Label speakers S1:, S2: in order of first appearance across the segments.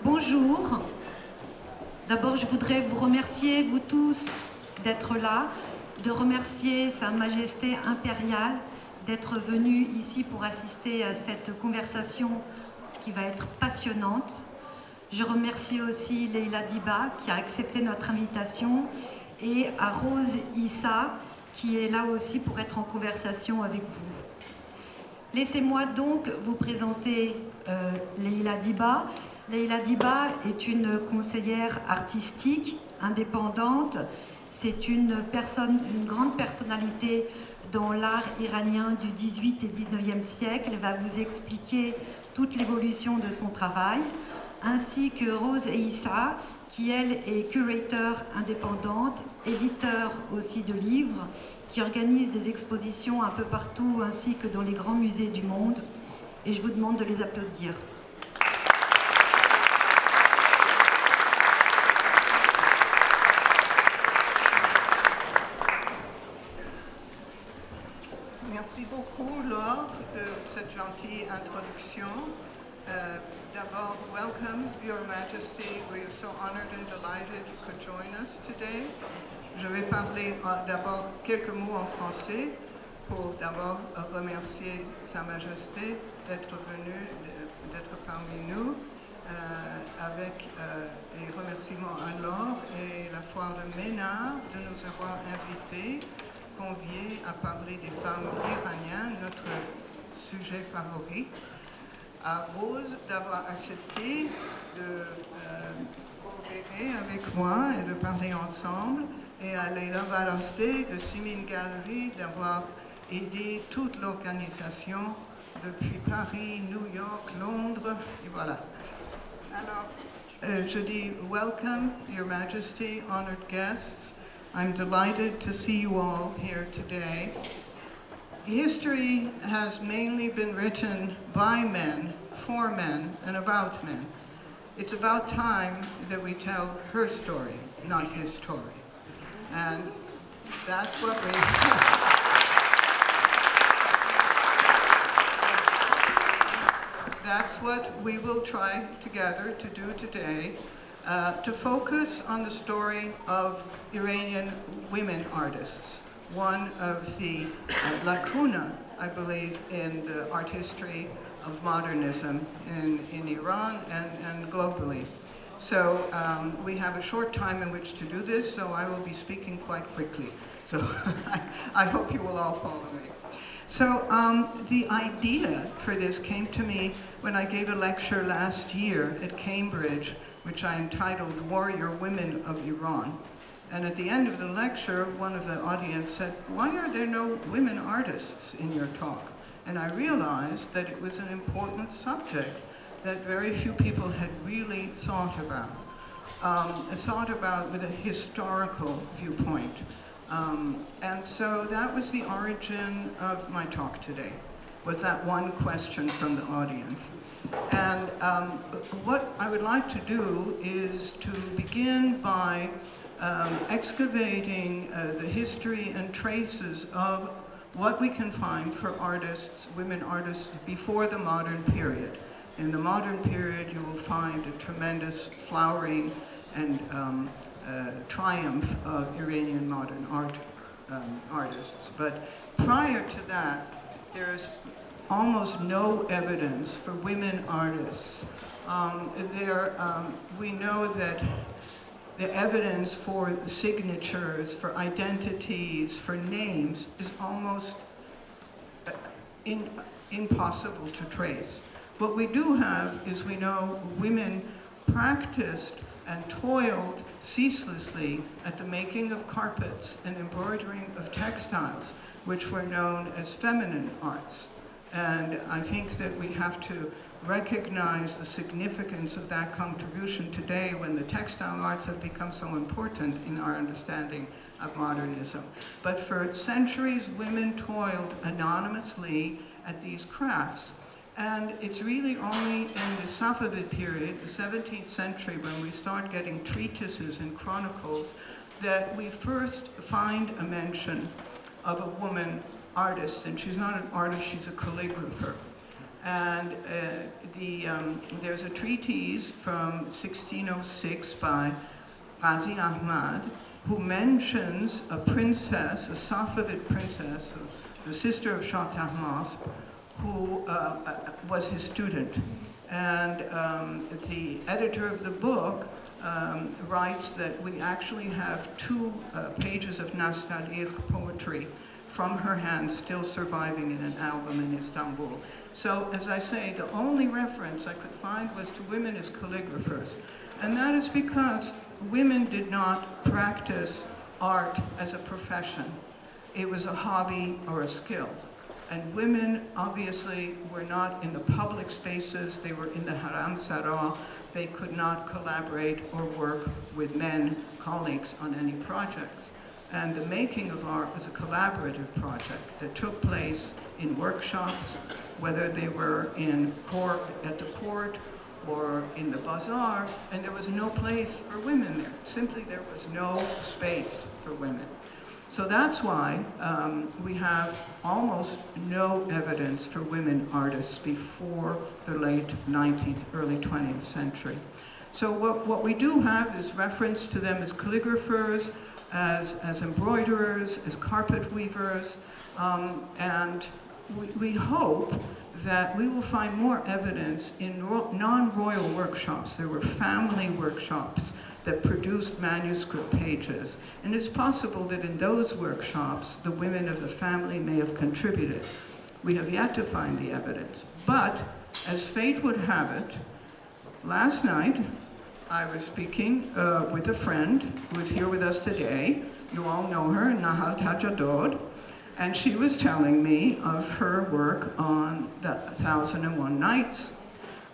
S1: Bonjour. D'abord, je voudrais vous remercier, vous tous, d'être là, de remercier Sa Majesté impériale d'être venue ici pour assister à cette conversation qui va être passionnante. Je remercie aussi Leila Diba qui a accepté notre invitation et à Rose Issa qui est là aussi pour être en conversation avec vous. Laissez-moi donc vous présenter Leila Diba. Leila Diba est une conseillère artistique indépendante. C'est une grande personnalité dans l'art iranien du 18 et 19e siècle. Elle va vous expliquer toute l'évolution de son travail, ainsi que Rose Issa, qui elle est curateur indépendante, éditeur aussi de livres, qui organise des expositions un peu partout, ainsi que dans les grands musées du monde. Et je vous demande de les applaudir.
S2: Merci beaucoup, Laure, de cette gentille introduction. D'abord, welcome, Your Majesty. We are so honored and delighted you could join us today. Je vais parler d'abord quelques mots en français pour d'abord remercier Sa Majesté d'être venue, d'être parmi nous, avec les remerciements à Laure et la foire de Ménard de nous avoir invités, conviés à parler des femmes iraniennes, notre sujet favori. À Rose d'avoir accepté de coopérer avec moi et de parler ensemble, et à Leila Valasté de Simin Gallery d'avoir aidé toute l'organisation depuis Paris, New York, Londres, et voilà. Alors, je dis welcome, Your Majesty, honored guests. I'm delighted to see you all here today. History has mainly been written by men, for men, and about men. It's about time that we tell her story, not his story. And that's what we will try together to do today, to focus on the story of Iranian women artists, one of the lacuna, I believe, in the art history of modernism in Iran and globally. So we have a short time in which to do this, so I will be speaking quite quickly. So I hope you will all follow me. So the idea for this came to me when I gave a lecture last year at Cambridge, which I entitled Warrior Women of Iran. And at the end of the lecture, one of the audience said, "Why are there no women artists in your talk?" And I realized that it was an important subject that very few people had really thought about with a historical viewpoint. And so that was the origin of my talk today, was that one question from the audience. And what I would like to do is to begin by excavating the history and traces of what we can find for artists, women artists, before the modern period. In the modern period, you will find a tremendous flowering and triumph of Iranian modern artists. But prior to that, there's almost no evidence for women artists. We know that the evidence for signatures, for identities, for names is almost impossible to trace. What we do have is we know women practiced and toiled ceaselessly at the making of carpets and embroidering of textiles, which were known as feminine arts. And I think that we have to recognize the significance of that contribution today when the textile arts have become so important in our understanding of modernism. But for centuries, women toiled anonymously at these crafts. And it's really only in the Safavid period, the 17th century, when we start getting treatises and chronicles, that we first find a mention of a woman artist. And she's not an artist, she's a calligrapher. And there's a treatise from 1606 by Ghazi Ahmad, who mentions a princess, a Safavid princess, the sister of Shah Tahmasp, who was his student. And the editor of the book writes that we actually have 2 pages of nostalgic poetry from her hand still surviving in an album in Istanbul. So, as I say, the only reference I could find was to women as calligraphers. And that is because women did not practice art as a profession. It was a hobby or a skill. And women, obviously, were not in the public spaces. They were in the haram sarah. They could not collaborate or work with men, colleagues, on any projects. And the making of art was a collaborative project that took place in workshops, whether they were in court, at the court, or in the bazaar, and there was no place for women there. Simply, there was no space for women. So that's why we have almost no evidence for women artists before the late 19th, early 20th century. So what we do have is reference to them as calligraphers, as embroiderers, as carpet weavers, and we hope that we will find more evidence in non-royal workshops. There were family workshops that produced manuscript pages. And it's possible that in those workshops, the women of the family may have contributed. We have yet to find the evidence. But, as fate would have it, last night, I was speaking with a friend who is here with us today. You all know her, Nahal Tajadod. And she was telling me of her work on the 1001 Nights.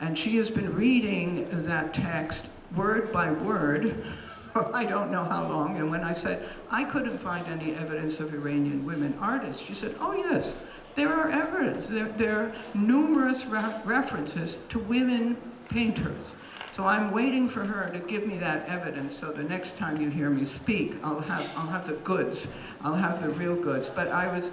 S2: And she has been reading that text word by word for I don't know how long. And when I said, I couldn't find any evidence of Iranian women artists, she said, oh yes, there are evidence. There are numerous references to women painters. So I'm waiting for her to give me that evidence, so the next time you hear me speak, I'll have the goods. I'll have the real goods. But I was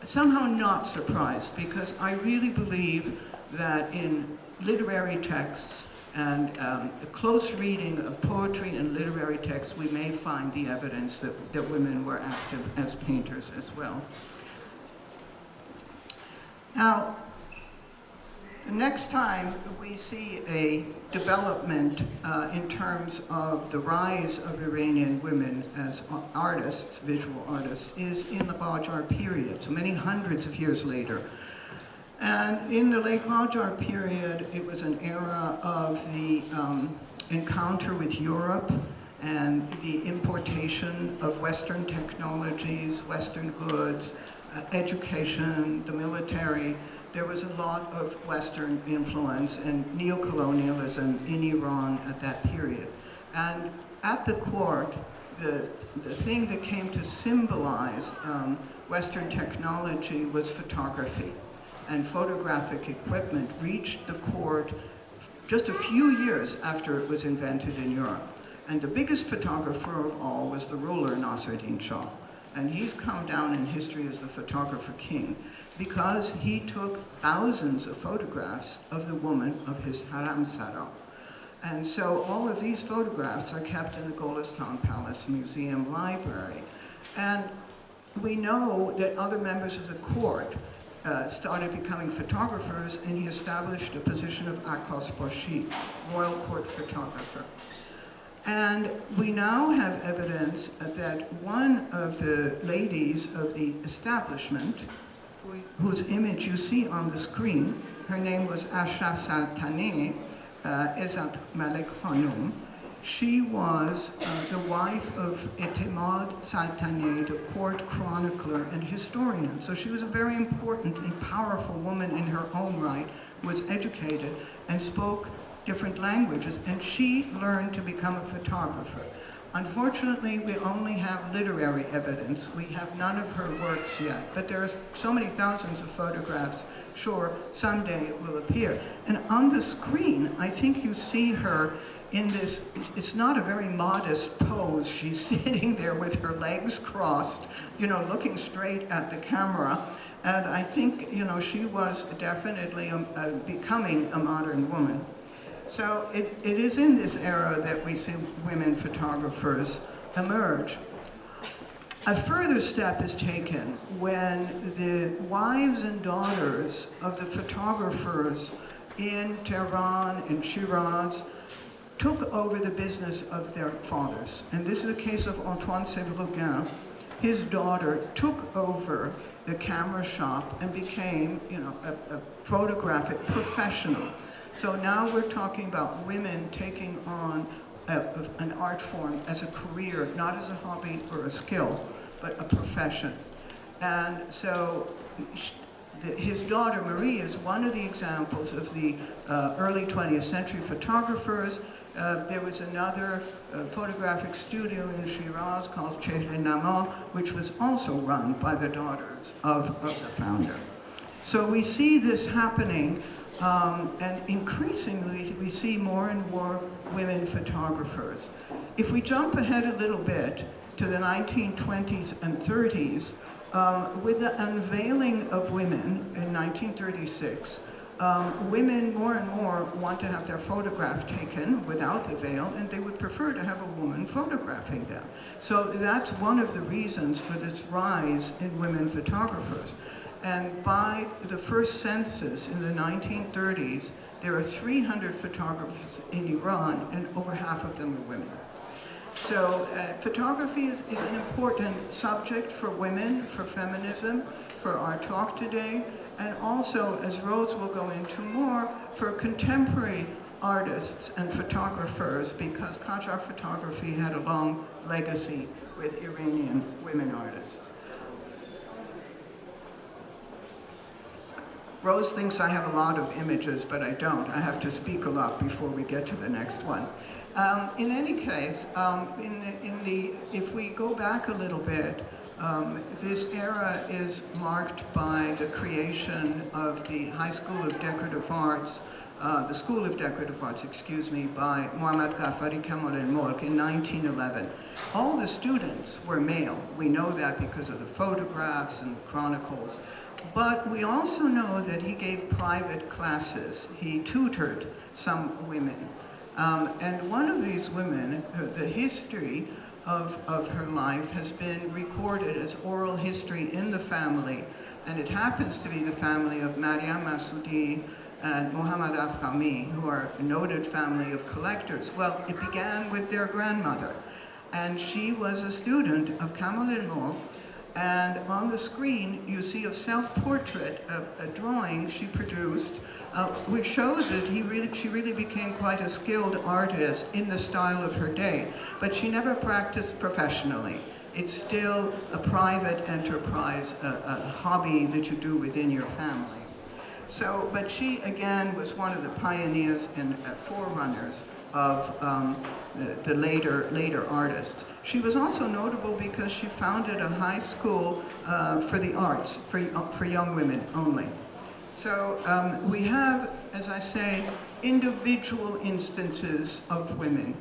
S2: somehow not surprised, because I really believe that in literary texts and a close reading of poetry and literary texts, we may find the evidence that women were active as painters as well. Now, the next time we see a development in terms of the rise of Iranian women as artists, visual artists, is in the Qajar period, so many hundreds of years later. And in the late Qajar period, it was an era of the encounter with Europe and the importation of Western technologies, Western goods, education, the military. There was a lot of Western influence and neocolonialism in Iran at that period. And at the court, the thing that came to symbolize Western technology was photography. And photographic equipment reached the court just a few years after it was invented in Europe. And the biggest photographer of all was the ruler Nasruddin Shah. And he's come down in history as the photographer king, because he took thousands of photographs of the woman of his haram sarah. And so all of these photographs are kept in the Golestan Palace Museum Library. And we know that other members of the court started becoming photographers, and he established a position of Akas Bashi, royal court photographer. And we now have evidence that one of the ladies of the establishment, whose image you see on the screen, her name was Asha Saltaneh, Ezat Malek Khanum. She was the wife of Etemad Saltaneh, the court chronicler and historian. So she was a very important and powerful woman in her own right, was educated and spoke different languages, and she learned to become a photographer. Unfortunately, we only have literary evidence. We have none of her works yet, but there are so many thousands of photographs. Sure, someday it will appear. And on the screen, I think you see her in this, it's not a very modest pose. She's sitting there with her legs crossed, you know, looking straight at the camera. And I think, you know, she was definitely becoming a modern woman. So it is in this era that we see women photographers emerge. A further step is taken when the wives and daughters of the photographers in Tehran and Shiraz took over the business of their fathers. And this is the case of Antoine Sévroguin. His daughter took over the camera shop and became, you know, a photographic professional. So now we're talking about women taking on an art form as a career, not as a hobby or a skill, but a profession. And so his daughter Marie is one of the examples of the early 20th century photographers. There was another photographic studio in Shiraz called Chehre Nama, which was also run by the daughters of the founder. So we see this happening, and increasingly we see more and more women photographers. If we jump ahead a little bit to the 1920s and 30s, with the unveiling of women in 1936, women more and more want to have their photograph taken without the veil, and they would prefer to have a woman photographing them. So that's one of the reasons for this rise in women photographers. And by the first census in the 1930s, there are 300 photographers in Iran, and over half of them are women. So photography is an important subject for women, for feminism, for our talk today, and also, as Rhodes will go into more, for contemporary artists and photographers, because Qajar photography had a long legacy with Iranian women artists. Rose thinks I have a lot of images, but I don't. I have to speak a lot before we get to the next one. In any case, if we go back a little bit, this era is marked by the creation of the High School of Decorative Arts, the School of Decorative Arts, excuse me, by Mohammad Ghafari Kamal al-Mulk in 1911. All the students were male. We know that because of the photographs and the chronicles. But we also know that he gave private classes. He tutored some women. And one of these women, the history of her life has been recorded as oral history in the family. And it happens to be the family of Maryam Masoudi and Mohammad Afghami, who are a noted family of collectors. Well, it began with their grandmother. And she was a student of Kamal al-Mulk. And on the screen, you see a self-portrait, a drawing she produced, which shows that she really became quite a skilled artist in the style of her day. But she never practiced professionally. It's still a private enterprise, a hobby that you do within your family. So, but she, again, was one of the pioneers and forerunners of the later artists. She was also notable because she founded a high school for the arts, for young women only. So we have, as I say, individual instances of women,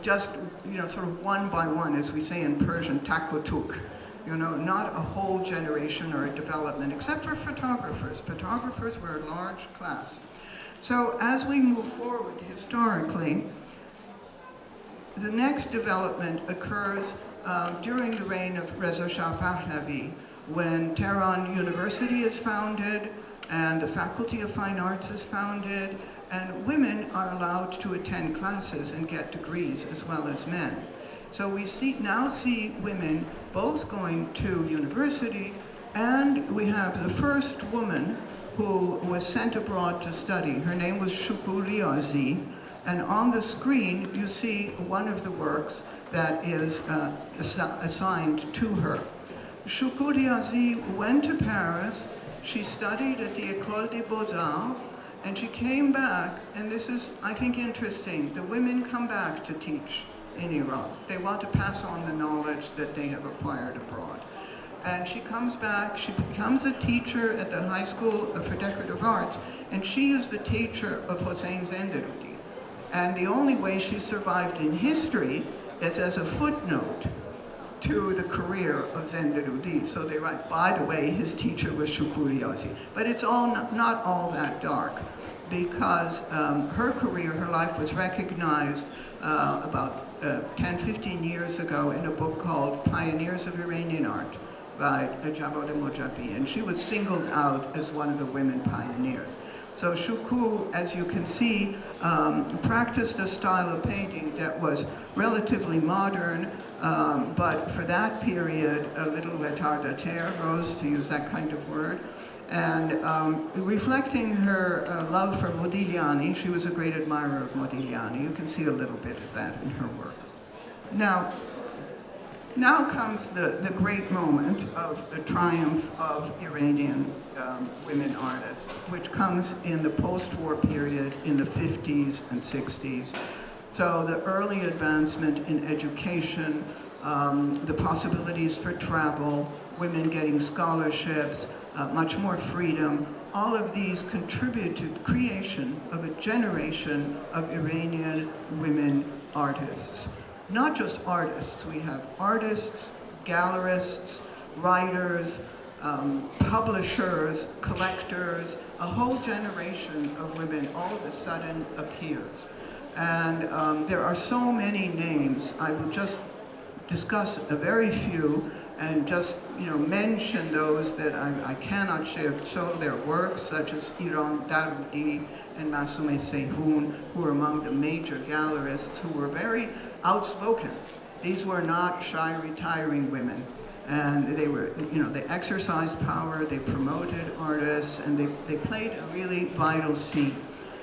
S2: just you know, sort of one by one, as we say in Persian, takotuk. You know, not a whole generation or a development, except for photographers. Photographers were a large class. So as we move forward historically, the next development occurs during the reign of Reza Shah Pahlavi, when Tehran University is founded and the Faculty of Fine Arts is founded, and women are allowed to attend classes and get degrees as well as men. So we now see women both going to university, and we have the first woman who was sent abroad to study. Her name was Shukru Riazi, and on the screen you see one of the works that is assigned to her. Shukru Riazi went to Paris, she studied at the École des Beaux-Arts, and she came back, and this is, I think, interesting. The women come back to teach in Iran. They want to pass on the knowledge that they have acquired abroad. And she comes back, she becomes a teacher at the High School for Decorative Arts, and she is the teacher of Hossein Zenderoudi. And the only way she survived in history is as a footnote to the career of Zenderoudi. So they write, by the way, his teacher was Shukuriyazi. But it's all not all that dark, because her career, her life was recognized about 10, 15 years ago in a book called Pioneers of Iranian Art by Javad Mojabi, and she was singled out as one of the women pioneers. So Shuku, as you can see, practiced a style of painting that was relatively modern, but for that period, a little retardataire, to use that kind of word, and reflecting her love for Modigliani. She was a great admirer of Modigliani. You can see a little bit of that in her work. Now comes the great moment of the triumph of Iranian women artists, which comes in the post-war period in the 50s and 60s. So the early advancement in education, the possibilities for travel, women getting scholarships, much more freedom, all of these contribute to the creation of a generation of Iranian women artists. Not just artists, we have artists, gallerists, writers, publishers, collectors, a whole generation of women all of a sudden appears. And there are so many names. I will just discuss a very few and just mention those that I cannot show their works, such as Iran Daroudi and Masume Seyhoun, who are among the major gallerists who were very outspoken. These were not shy, retiring women. And they were, they exercised power, they promoted artists, and they played a really vital scene.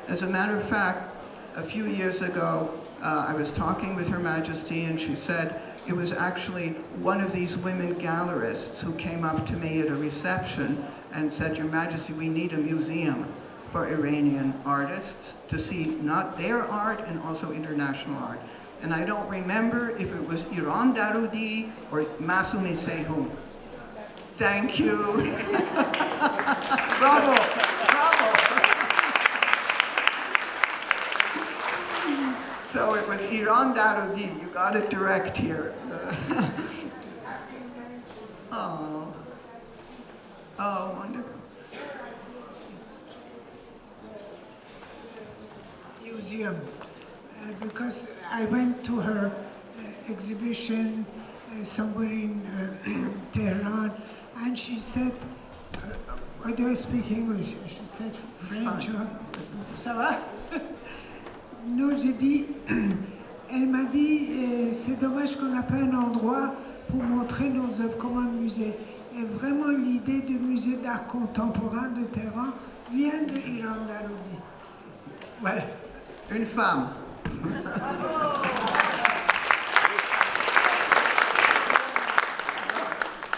S2: As a matter of fact, a few years ago, I was talking with Her Majesty, and she said it was actually one of these women gallerists who came up to me at a reception and said, Your Majesty, we need a museum for Iranian artists to see not their art and also international art. And I don't remember if it was Iran Daroudi or Masume Seyhoun. Thank you. Bravo, bravo. So it was Iran Daroudi. You got it direct here. Oh, wonderful.
S3: Museum. Because I went to her exhibition somewhere in Tehran, and she said, why do I speak English? She said French. Ça va? Non, j'ai dit, elle m'a dit, c'est dommage qu'on n'a pas un endroit pour montrer nos œuvres comme un musée. Et vraiment, l'idée du musée d'art contemporain de Téhéran vient de Iran Daroudi. Voilà.
S2: Une femme.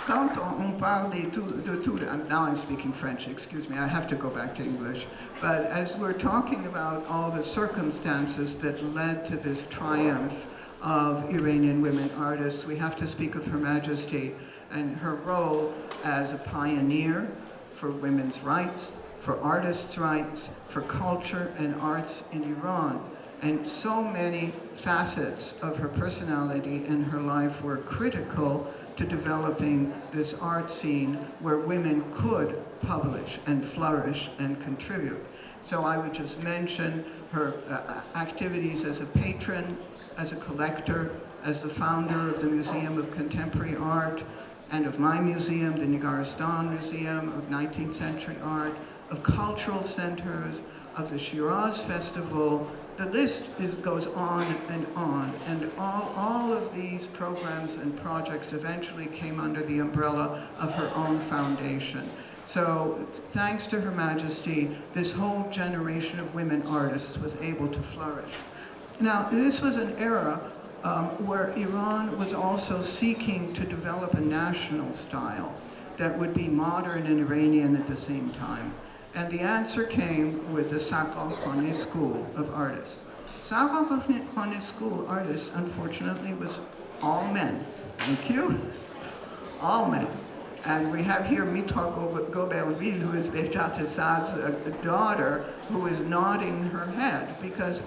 S2: Quand on parle de tout, now I'm speaking French, excuse me, I have to go back to English. But as we're talking about all the circumstances that led to this triumph of Iranian women artists, we have to speak of Her Majesty and her role as a pioneer for women's rights, for artists' rights, for culture and arts in Iran. And so many facets of her personality and her life were critical to developing this art scene where women could publish and flourish and contribute. So I would just mention her activities as a patron, as a collector, as the founder of the Museum of Contemporary Art, and of my museum, the Nigaristan Museum of 19th Century Art, of cultural centers, of the Shiraz Festival. The list goes on, and all of these programs and projects eventually came under the umbrella of her own foundation. So thanks to Her Majesty, this whole generation of women artists was able to flourish. Now, this was an era where Iran was also seeking to develop a national style that would be modern and Iranian at the same time. And the answer came with the Sakal Khane School of Artists. Sakal Khane School Artists, unfortunately, was all men. Thank you. All men. And we have here Mitra Goberville, who is Behjat Assad's daughter, who is nodding her head, because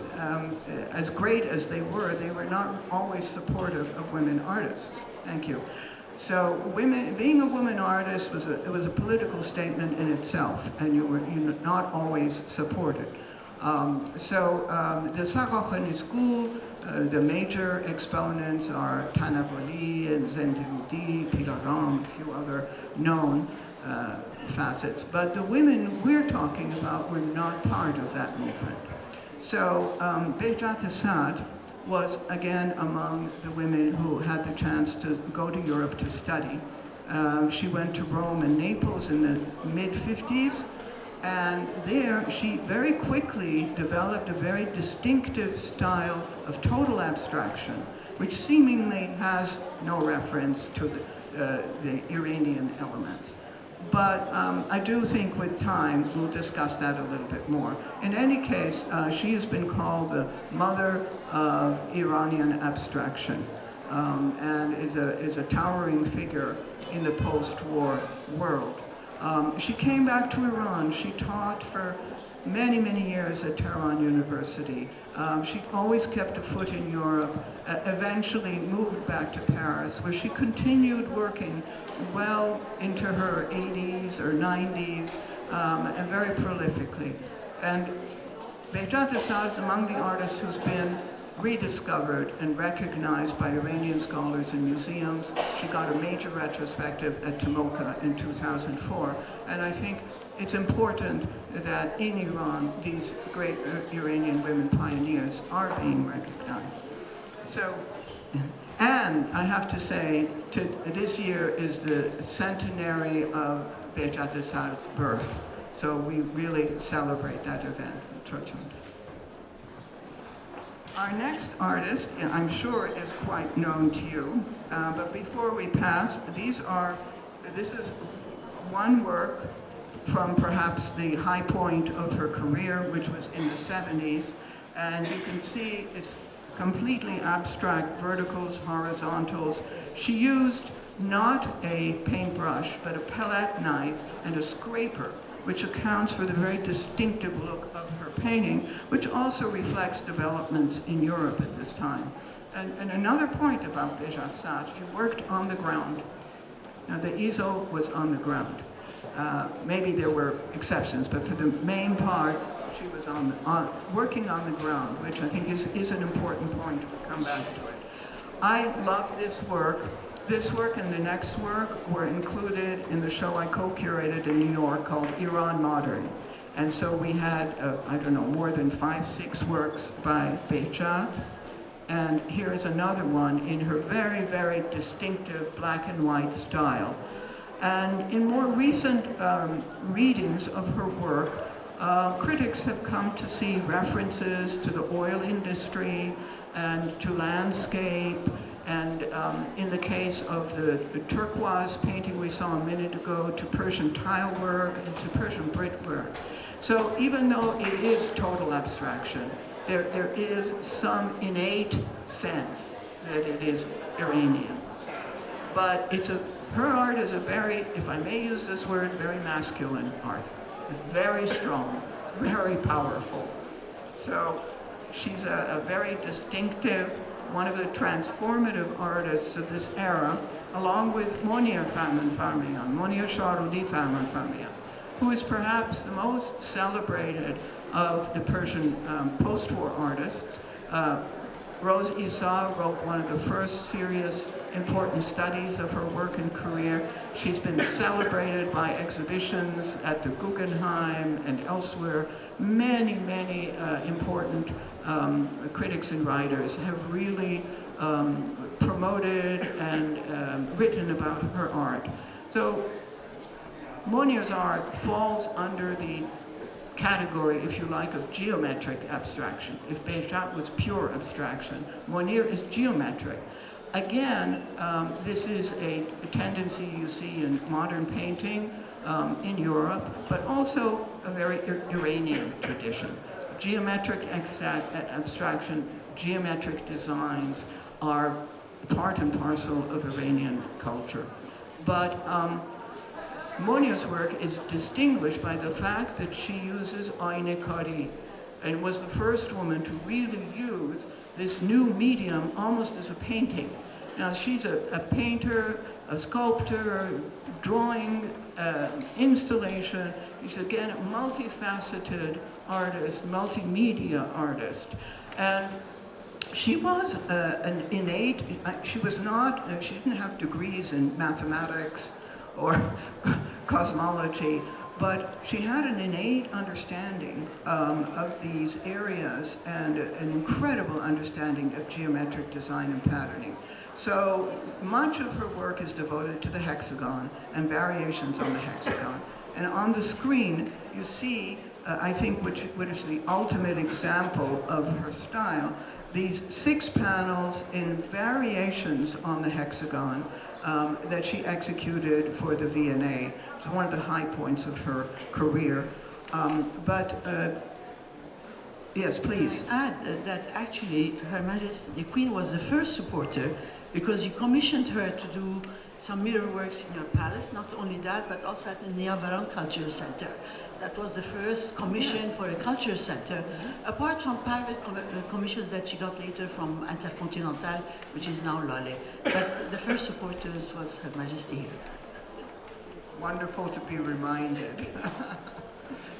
S2: as great as they were not always supportive of women artists. Thank you. So being a woman artist was a political statement in itself, and you were not always supported. The Sarachani school, the major exponents are Tanavoli and Zenderoudi, Pilaram, a few other known facets. But the women we're talking about were not part of that movement. So Behjat Assad was again among the women who had the chance to go to Europe to study. She went to Rome and Naples in the mid-50s. And there, she very quickly developed a very distinctive style of total abstraction, which seemingly has no reference to the Iranian elements. But I do think with time, we'll discuss that a little bit more. In any case, she has been called the mother of Iranian abstraction, and is a towering figure in the post-war world. She came back to Iran. She taught for many, many years at Tehran University. She always kept a foot in Europe, eventually moved back to Paris, where she continued working well into her 80s or 90s, and very prolifically. And Behjat Assad is among the artists who's been rediscovered and recognized by Iranian scholars and museums. She got a major retrospective at Tomoka in 2004, and I think it's important that in Iran, these great Iranian women pioneers are being recognized. So, and I have to say, this year is the centenary of Behjat Assad's birth, so we really celebrate that event in Turkey. Our next artist, I'm sure, is quite known to you, but before we pass, this is one work from perhaps the high point of her career, which was in the 70s, and you can see it's completely abstract, verticals, horizontals. She used not a paintbrush, but a palette knife and a scraper, which accounts for the very distinctive look of her painting, which also reflects developments in Europe at this time. And another point about Behjat Assad, she worked on the ground. Now, the easel was on the ground. Maybe there were exceptions, but for the main part, she was working on the ground, which I think is an important point. We'll come back to it. I love this work. This work and the next work were included in the show I co-curated in New York called Iran Modern. And so we had, I don't know, more than 5-6 works by Behjat. And here is another one in her very, very distinctive black and white style. And in more recent readings of her work, critics have come to see references to the oil industry and to landscape, and in the case of the turquoise painting we saw a minute ago, to Persian tile work and to Persian brickwork. So even though it is total abstraction, there is some innate sense that it is Iranian. But her art is a very, if I may use this word, very masculine art. It's very strong, very powerful. So she's a very distinctive, one of the transformative artists of this era, along with Monia Farmanfarmian, Monia Shahrudi Farmanfarmian, who is perhaps the most celebrated of the Persian post-war artists. Rose Issa wrote one of the first serious important studies of her work and career. She's been celebrated by exhibitions at the Guggenheim and elsewhere. Many, many important critics and writers have really promoted and written about her art. So Monia's art falls under the category, if you like, of geometric abstraction. If Behjat was pure abstraction, Monia is geometric. Again, this is a tendency you see in modern painting in Europe, but also a very Iranian tradition. Geometric abstraction, geometric designs are part and parcel of Iranian culture. But
S4: Monia's work is distinguished by the fact that she uses aynekari, and was the first woman to really use this new medium almost as a painting. Now she's a painter, a sculptor, drawing, installation. She's again a multifaceted artist, multimedia artist. And she was an innate, she didn't have degrees in mathematics or cosmology, but she had an innate understanding of these areas and an incredible understanding of geometric design and patterning. So much of her work is devoted to the hexagon and variations on the hexagon. And on the screen, you see, I think, which is the ultimate example of her style, these 6 panels in variations on the hexagon that she executed for the V&A. It's one of the high points of her career. Yes, please.
S5: I add that actually Her Majesty the Queen was the first supporter, because he commissioned her to do some mirror works in her palace. Not only that, but also at the Niavaran Culture Center. That was the first commission for a culture center, apart from private commissions that she got later from Intercontinental, which is now Lale. But the first supporters was Her Majesty here.
S4: Wonderful to be reminded.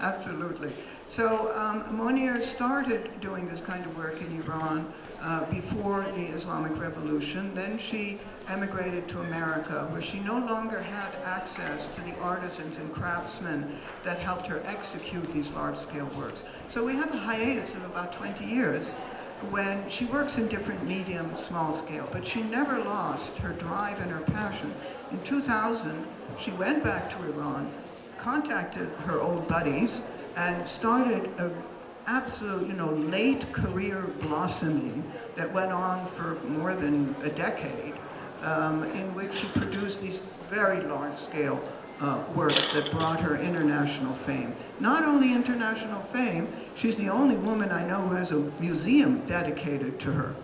S4: Absolutely. So Monia started doing this kind of work in Iran before the Islamic Revolution. Then she emigrated to America, where she no longer had access to the artisans and craftsmen that helped her execute these large-scale works. So we have a hiatus of about 20 years when she works in different medium, small scale, but she never lost her drive and her passion. In 2000, she went back to Iran, contacted her old buddies, and started an absolute, late career blossoming that went on for more than a decade, in which she produced these very large-scale works that brought her international fame. Not only international fame, she's the only woman I know who has a museum dedicated to her.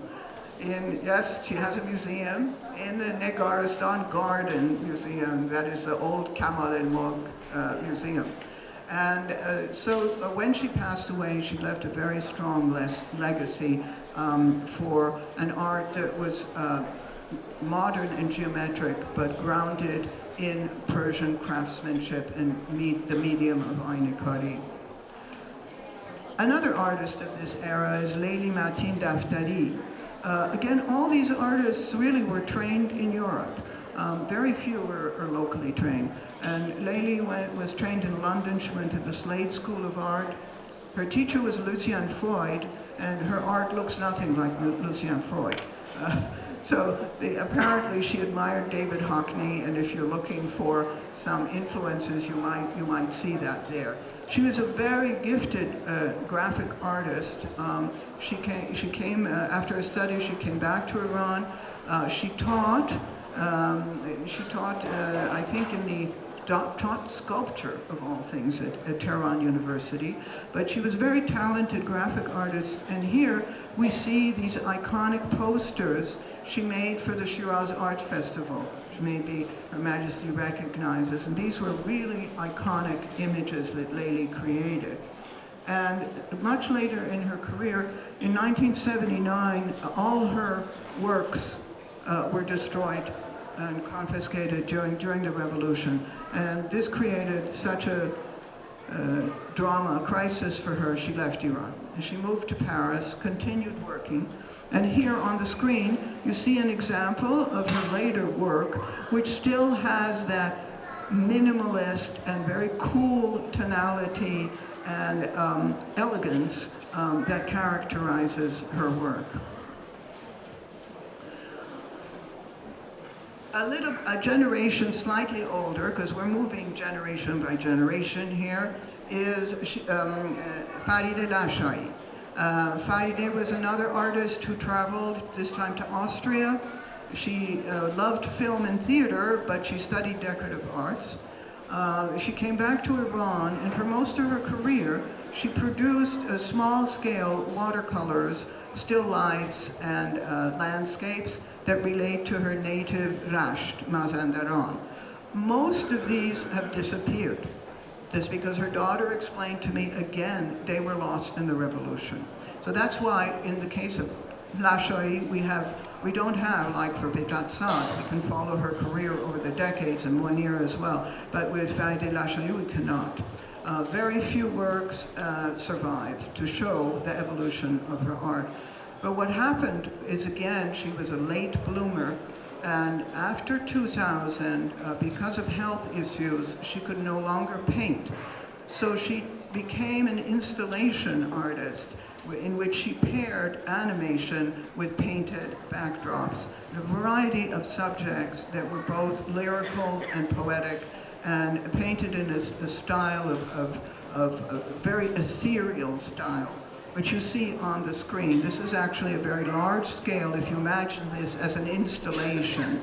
S4: Yes, she has a museum in the Negaristan Garden Museum, that is the old Kamal el-Mulk Museum. And so when she passed away, she left a very strong legacy for an art that was modern and geometric, but grounded in Persian craftsmanship and the medium of aynekari. Another artist of this era is Leyli Matin Daftari. Again, all these artists really were trained in Europe. Very few are locally trained. And Leyli was trained in London. She went to the Slade School of Art. Her teacher was Lucien Freud, and her art looks nothing like Lucien Freud. Apparently she admired David Hockney, and if you're looking for some influences, you might see that there. She was a very gifted graphic artist. She came after her studies. She came back to Iran. She taught. I think taught sculpture of all things at Tehran University. But she was a very talented graphic artist. And here we see these iconic posters she made for the Shiraz Art Festival, which maybe Her Majesty recognizes. And these were really iconic images that Leyli created. And much later in her career, in 1979, all her works were destroyed and confiscated during the revolution. And this created such a drama, a crisis for her. She left Iran. And she moved to Paris, continued working. And here on the screen, you see an example of her later work, which still has that minimalist and very cool tonality and elegance that characterizes her work. A generation slightly older, because we're moving generation by generation here, is Farideh Lashai. Farideh was another artist who traveled, this time to Austria. She loved film and theater, but she studied decorative arts. She came back to Iran, and for most of her career, she produced small-scale watercolors, still lifes, and landscapes that relate to her native Rasht, Mazandaran. Most of these have disappeared. This because her daughter explained to me again, they were lost in the revolution. So that's why in the case of Beauché, we don't have, like for Béjatsad, we can follow her career over the decades, and Mounir as well, but with Farideh Lachaurie we cannot. Very few works survive to show the evolution of her art. But what happened is, again, she was a late bloomer, and after 2000, because of health issues, she could no longer paint. So she became an installation artist in which she paired animation with painted backdrops, a variety of subjects that were both lyrical and poetic, and painted in a style of a very ethereal style, which you see on the screen. This is actually a very large scale, if you imagine this as an installation.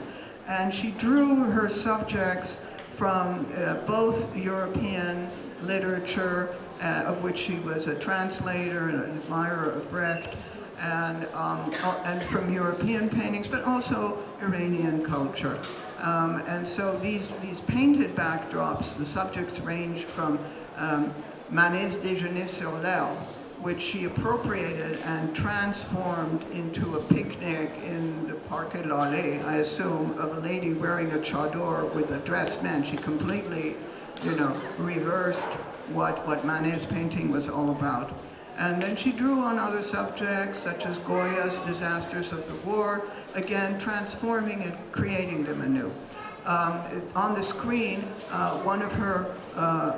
S4: And she drew her subjects from both European literature, of which she was a translator and an admirer of Brecht, and from European paintings, but also Iranian culture. And so these painted backdrops, the subjects ranged from Manet's Déjeuner sur l'Herbe, which she appropriated and transformed into a picnic in the Parc et l'Allée, I assume, of a lady wearing a chador with a dressed man. She completely, reversed what Manet's painting was all about. And then she drew on other subjects, such as Goya's Disasters of the War, again transforming and creating them anew. On the screen, one of her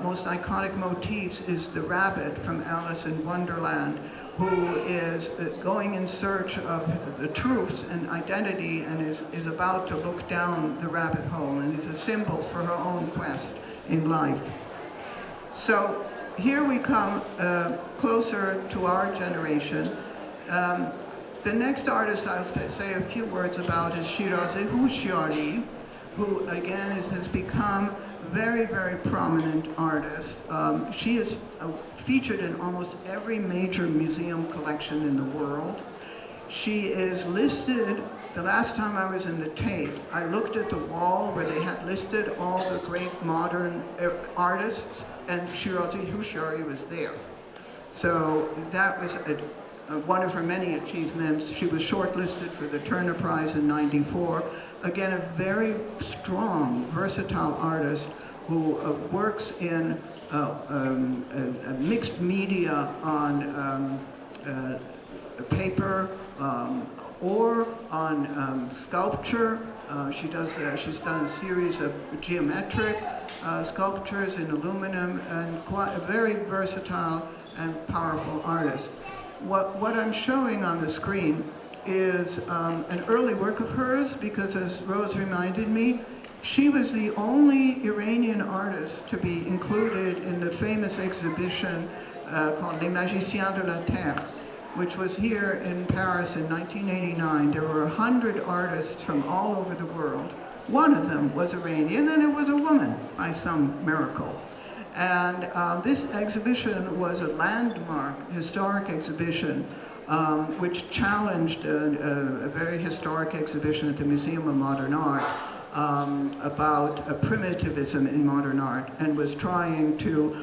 S4: most iconic motifs is the rabbit from Alice in Wonderland, who is going in search of the truth and identity and is about to look down the rabbit hole, and is a symbol for her own quest in life. So here we come closer to our generation. The next artist I'll say a few words about is Shirazi Houshiyari, who again has become a very, very prominent artist. She is featured in almost every major museum collection in the world. She is listed, the last time I was in the Tate, I looked at the wall where they had listed all the great modern artists, and Shirazi Houshiyari was there. So that was one of her many achievements. She was shortlisted for the Turner Prize in '94. Again, a very strong, versatile artist who works in mixed media on paper or on sculpture. She's done a series of geometric sculptures in aluminum, and quite a very versatile and powerful artist. What I'm showing on the screen is an early work of hers, because as Rose reminded me, she was the only Iranian artist to be included in the famous exhibition called Les Magiciens de la Terre, which was here in Paris in 1989. There were 100 artists from all over the world. One of them was Iranian, and it was a woman by some miracle. And this exhibition was a landmark historic exhibition which challenged a very historic exhibition at the Museum of Modern Art about primitivism in modern art, and was trying to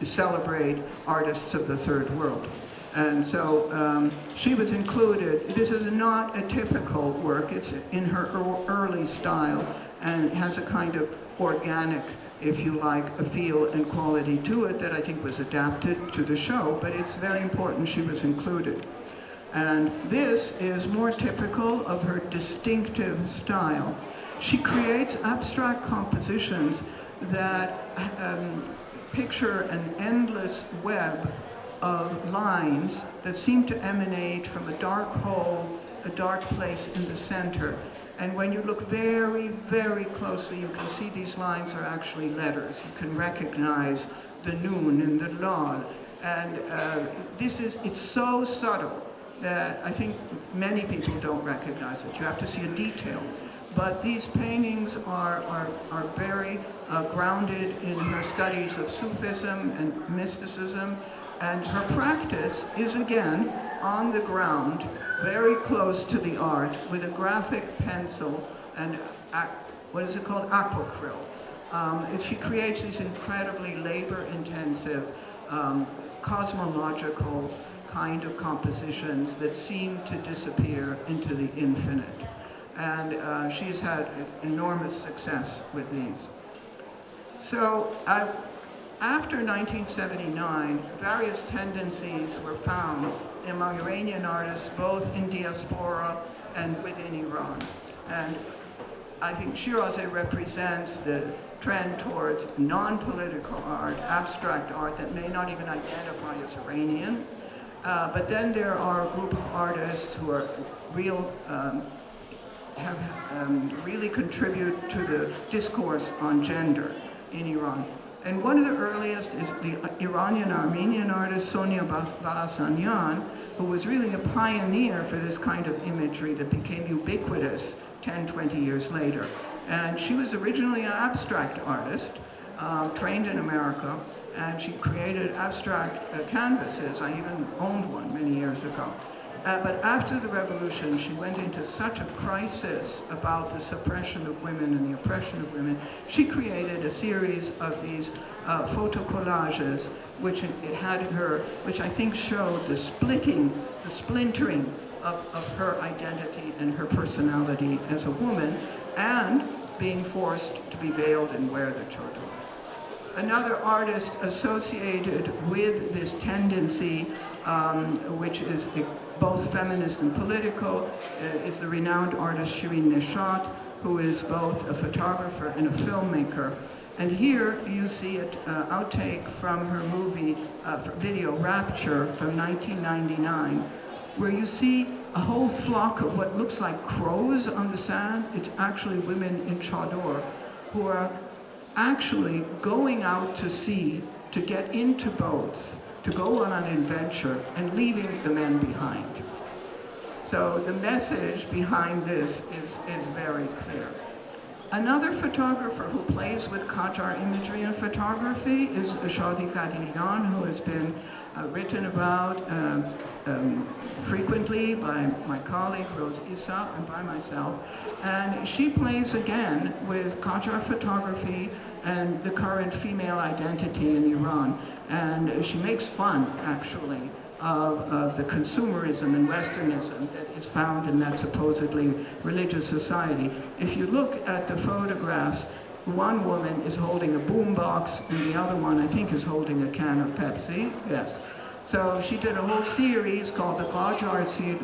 S4: celebrate artists of the third world. And so she was included. This is not a typical work. It's in her early style and has a kind of organic, if you like, a feel and quality to it that I think was adapted to the show, but it's very important she was included. And this is more typical of her distinctive style. She creates abstract compositions that picture an endless web of lines that seem to emanate from a dark hole, a dark place in the center. And when you look very, very closely, you can see these lines are actually letters. You can recognize the nun and the lal. And it's so subtle that I think many people don't recognize it. You have to see a detail. But these paintings are very grounded in her studies of Sufism and mysticism. And her practice is, again, on the ground, very close to the art, with a graphic pencil and what is it called, aquacryl. She creates these incredibly labor-intensive, cosmological kind of compositions that seem to disappear into the infinite. And she's had enormous success with these. So after 1979, various tendencies were found among Iranian artists, both in diaspora and within Iran. And I think Shiraze represents the trend towards non-political art, abstract art that may not even identify as Iranian. But then there are a group of artists who are really contribute to the discourse on gender in Iran. And one of the earliest is the Iranian Armenian artist Sonia Balasanyan, who was really a pioneer for this kind of imagery that became ubiquitous 10, 20 years later. And she was originally an abstract artist, trained in America, and she created abstract canvases. I even owned one many years ago. But after the revolution, she went into such a crisis about the suppression of women and the oppression of women. She created a series of these photo collages, which it had her, which I think showed the splintering of her identity and her personality as a woman, and being forced to be veiled and wear the chador. Another artist associated with this tendency, which is both feminist and political, is the renowned artist Shirin Neshat, who is both a photographer and a filmmaker. And here you see an outtake from her movie, video Rapture from 1999, where you see a whole flock of what looks like crows on the sand. It's actually women in chador who are actually going out to sea to get into boats, to go on an adventure, and leaving the men behind. So the message behind this is very clear. Another photographer who plays with Qajar imagery and photography is Shadi Qadirian, who has been written about frequently by my colleague Rose Issa and by myself. And she plays again with Qajar photography and the current female identity in Iran. And she makes fun, actually, of the consumerism and Westernism that is found in that supposedly religious society. If you look at the photographs, one woman is holding a boombox and the other one, I think, is holding a can of Pepsi. Yes. So she did a whole series called the Qajar series,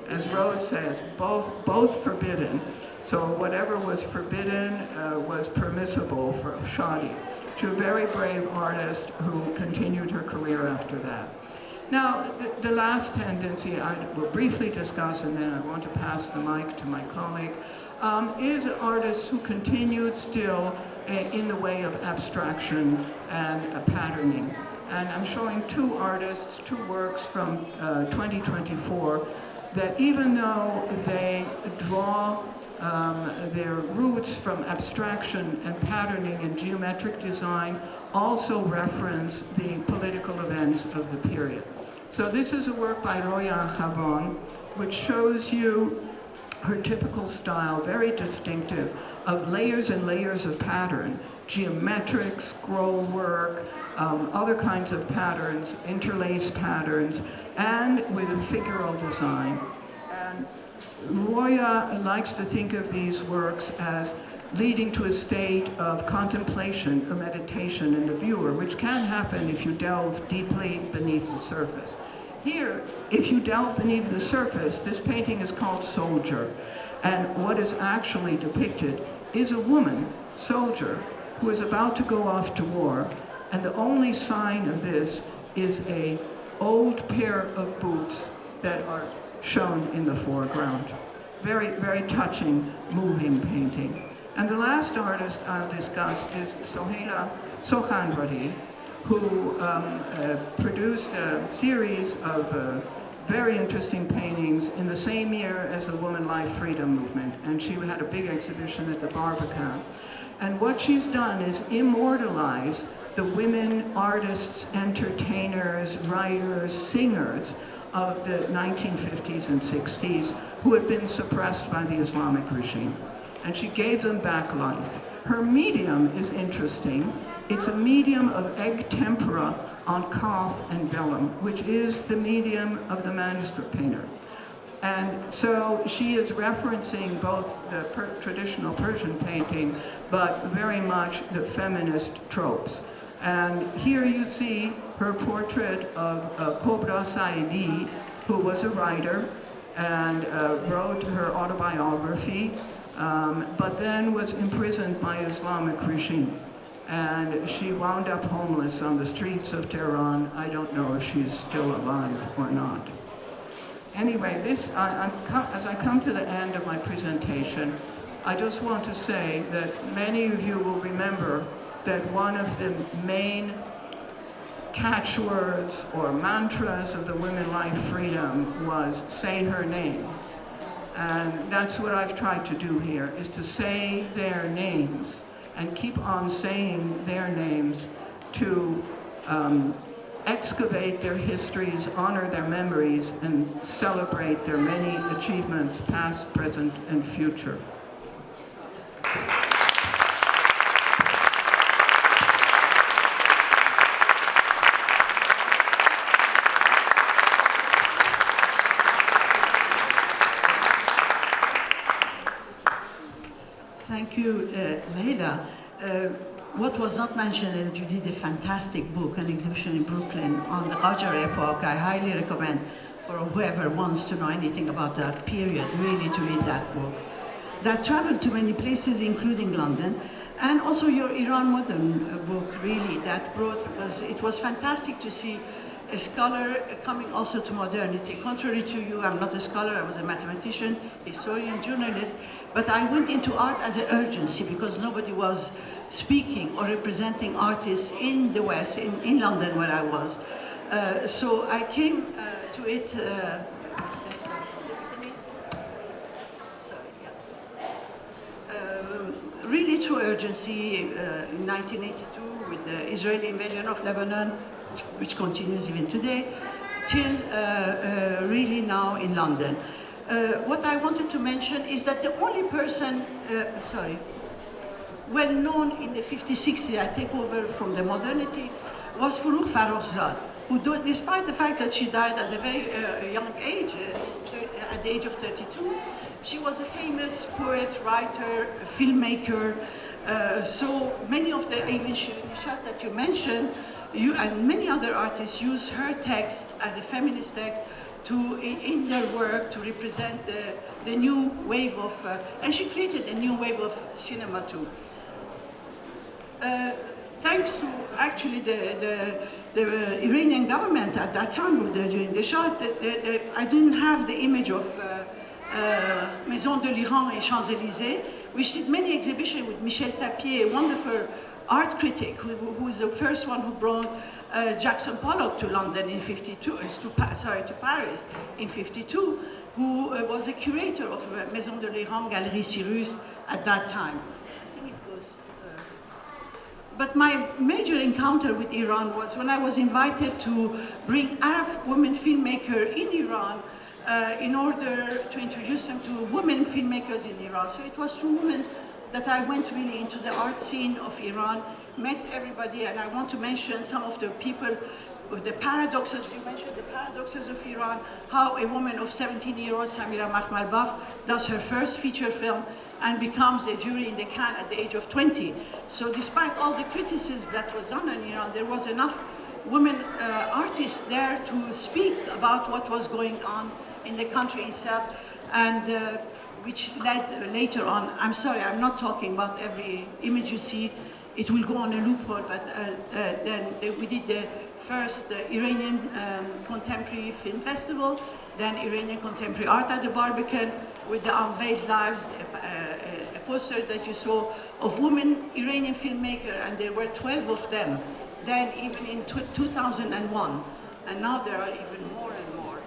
S4: as Rose says, both forbidden. So whatever was forbidden was permissible for Shadi. She was a very brave artist who continued her career after that. Now, the last tendency I will briefly discuss, and then I want to pass the mic to my colleague, is artists who continued still in the way of abstraction and patterning. And I'm showing two artists, two works from 2024 that even though they draw their roots from abstraction and patterning and geometric design, also reference the political events of the period. So this is a work by Roya Chavon, which shows you her typical style, very distinctive, of layers and layers of pattern, geometric, scroll work, other kinds of patterns, interlaced patterns, and with a figural design. And Roya likes to think of these works as leading to a state of contemplation or meditation in the viewer, which can happen if you delve deeply beneath the surface. Here, if you delve beneath the surface, this painting is called Soldier. And what is actually depicted is a woman, soldier, who is about to go off to war. And the only sign of this is an old pair of boots that are shown in the foreground. Very, very touching, moving painting. And the last artist I'll discuss is Sohaila Sokhanvari, who produced a series of very interesting paintings in the same year as the Woman Life Freedom Movement. And she had a big exhibition at the Barbican. And what she's done is immortalize the women artists, entertainers, writers, singers of the 1950s and 60s who had been suppressed by the Islamic regime. and she gave them back life. Her medium is interesting. It's a medium of egg tempera on calf and vellum, which is the medium of the manuscript painter. And so she is referencing both the traditional Persian painting, but very much the feminist tropes. And here you see her portrait of Kobra Saidi, who was a writer and wrote her autobiography, but then was imprisoned by Islamic regime. And she wound up homeless on the streets of Tehran. I don't know if she's still alive or not. Anyway, as I come to the end of my presentation, I just want to say that many of you will remember that one of the main catchwords or mantras of the Women Life Freedom was say her name. And that's what I've tried to do here, is to say their names and keep on saying their names to excavate their histories, honor their memories, and celebrate their many achievements, past, present, and future.
S5: Thank you, Leila. What was not mentioned is that you did a fantastic book, an exhibition in Brooklyn on the Qajar epoch. I highly recommend for whoever wants to know anything about that period, really to read that book. That traveled to many places, including London, and also your Iran Modern book, really, that brought, because it was fantastic to see a scholar coming also to modernity. Contrary to you, I'm not a scholar, I was a mathematician, historian, journalist, but I went into art as an urgency because nobody was speaking or representing artists in the West, in London where I was. So I came to it, really through urgency in 1982 with the Israeli invasion of Lebanon, which continues even today, till really now in London. What I wanted to mention is that the only person, well known in the 50s, 60s, I take over from the modernity, was Forough Farrokhzad, who, despite the fact that she died at a very young age, at the age of 32, she was a famous poet, writer, filmmaker. So many of the, even Shirin Nishat that you mentioned, you and many other artists use her text as a feminist text to, in their work, to represent the new wave of, and she created a new wave of cinema too. Thanks to actually the Iranian government at that time, during the Shah, I didn't have the image of Maison de l'Iran et Champs-Élysées, which did many exhibitions with Michel Tapier, a wonderful art critic, who is the first one who brought Jackson Pollock to London in 52, to Paris in 52, who was the curator of Maison de l'Iran, Galerie Cyrus at that time. I think it was, but my major encounter with Iran was when I was invited to bring Arab women filmmakers in Iran in order to introduce them to women filmmakers in Iran. So it was through women that I went really into the art scene of Iran, met everybody, and I want to mention some of the people, the paradoxes, you mentioned the paradoxes of Iran, how a woman of 17-year-old Samira Makhmalbaf does her first feature film and becomes a jury in the Cannes at the age of 20. So despite all the criticism that was done in Iran, there was enough women artists there to speak about what was going on in the country itself, and which led later on, I'm sorry, I'm not talking about every image you see, it will go on a loophole, but then we did the first Iranian Contemporary Film Festival, then Iranian Contemporary Art at the Barbican, with the Unveiled Lives, a poster that you saw of women Iranian filmmakers, and there were 12 of them, then even in 2001, and now there are even more and more.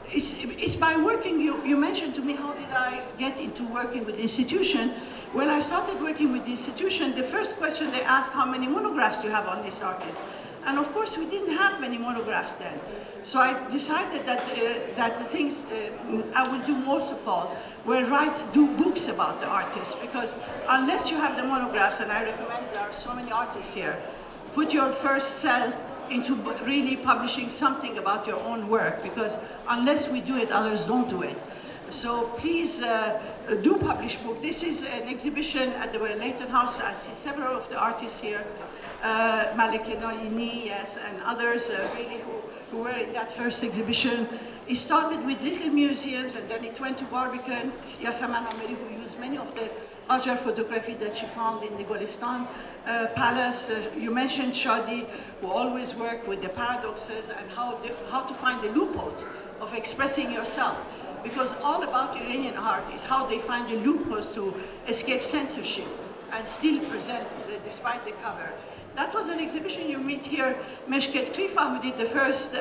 S5: It's by working, you mentioned to me, how did I get into working with the institution? When I started working with the institution, the first question they asked, how many monographs do you have on this artist? And of course, we didn't have many monographs then. So I decided that the things I would do most of all were do books about the artists, because unless you have the monographs, and I recommend, there are so many artists here, put your first cell into really publishing something about your own work, because unless we do it, others don't do it. So please do publish book. This is an exhibition at the Leighton House. I see several of the artists here, Maleke Naini, yes, and others really who were in that first exhibition. It started with little museums, and then it went to Barbican. Yasaman Ameri, who used many of the Hajar photography that she found in the Golistan Palace. You mentioned Shadi, who always worked with the paradoxes and how to find the loopholes of expressing yourself. Because all about Iranian art is how they find the loopholes to escape censorship and still present despite the cover. That was an exhibition. You meet here Meshket Krifa, who did the first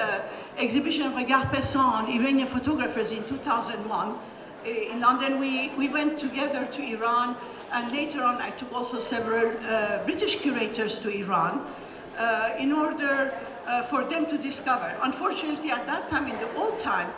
S5: exhibition of Regard Perçant on Iranian photographers in 2001. In London, we went together to Iran, and later on I took also several British curators to Iran in order for them to discover. Unfortunately, at that time, in the old time,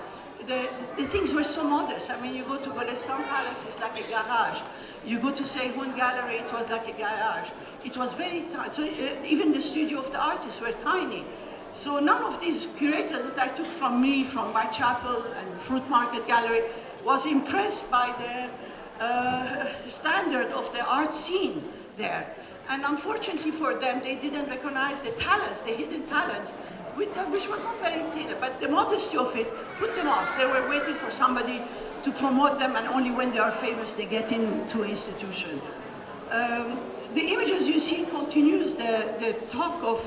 S5: the things were so modest. I mean, you go to Golestan Palace, it's like a garage. You go to Seyhun Gallery, it was like a garage. It was very tiny. So even the studio of the artists were tiny. So none of these curators that I took from me, from Whitechapel and Fruit Market Gallery, was impressed by the standard of the art scene there. And unfortunately for them, they didn't recognize the talents, the hidden talents, which was not very thin, but the modesty of it put them off. They were waiting for somebody to promote them, and only when they are famous they get into an institution. The images you see continues the talk of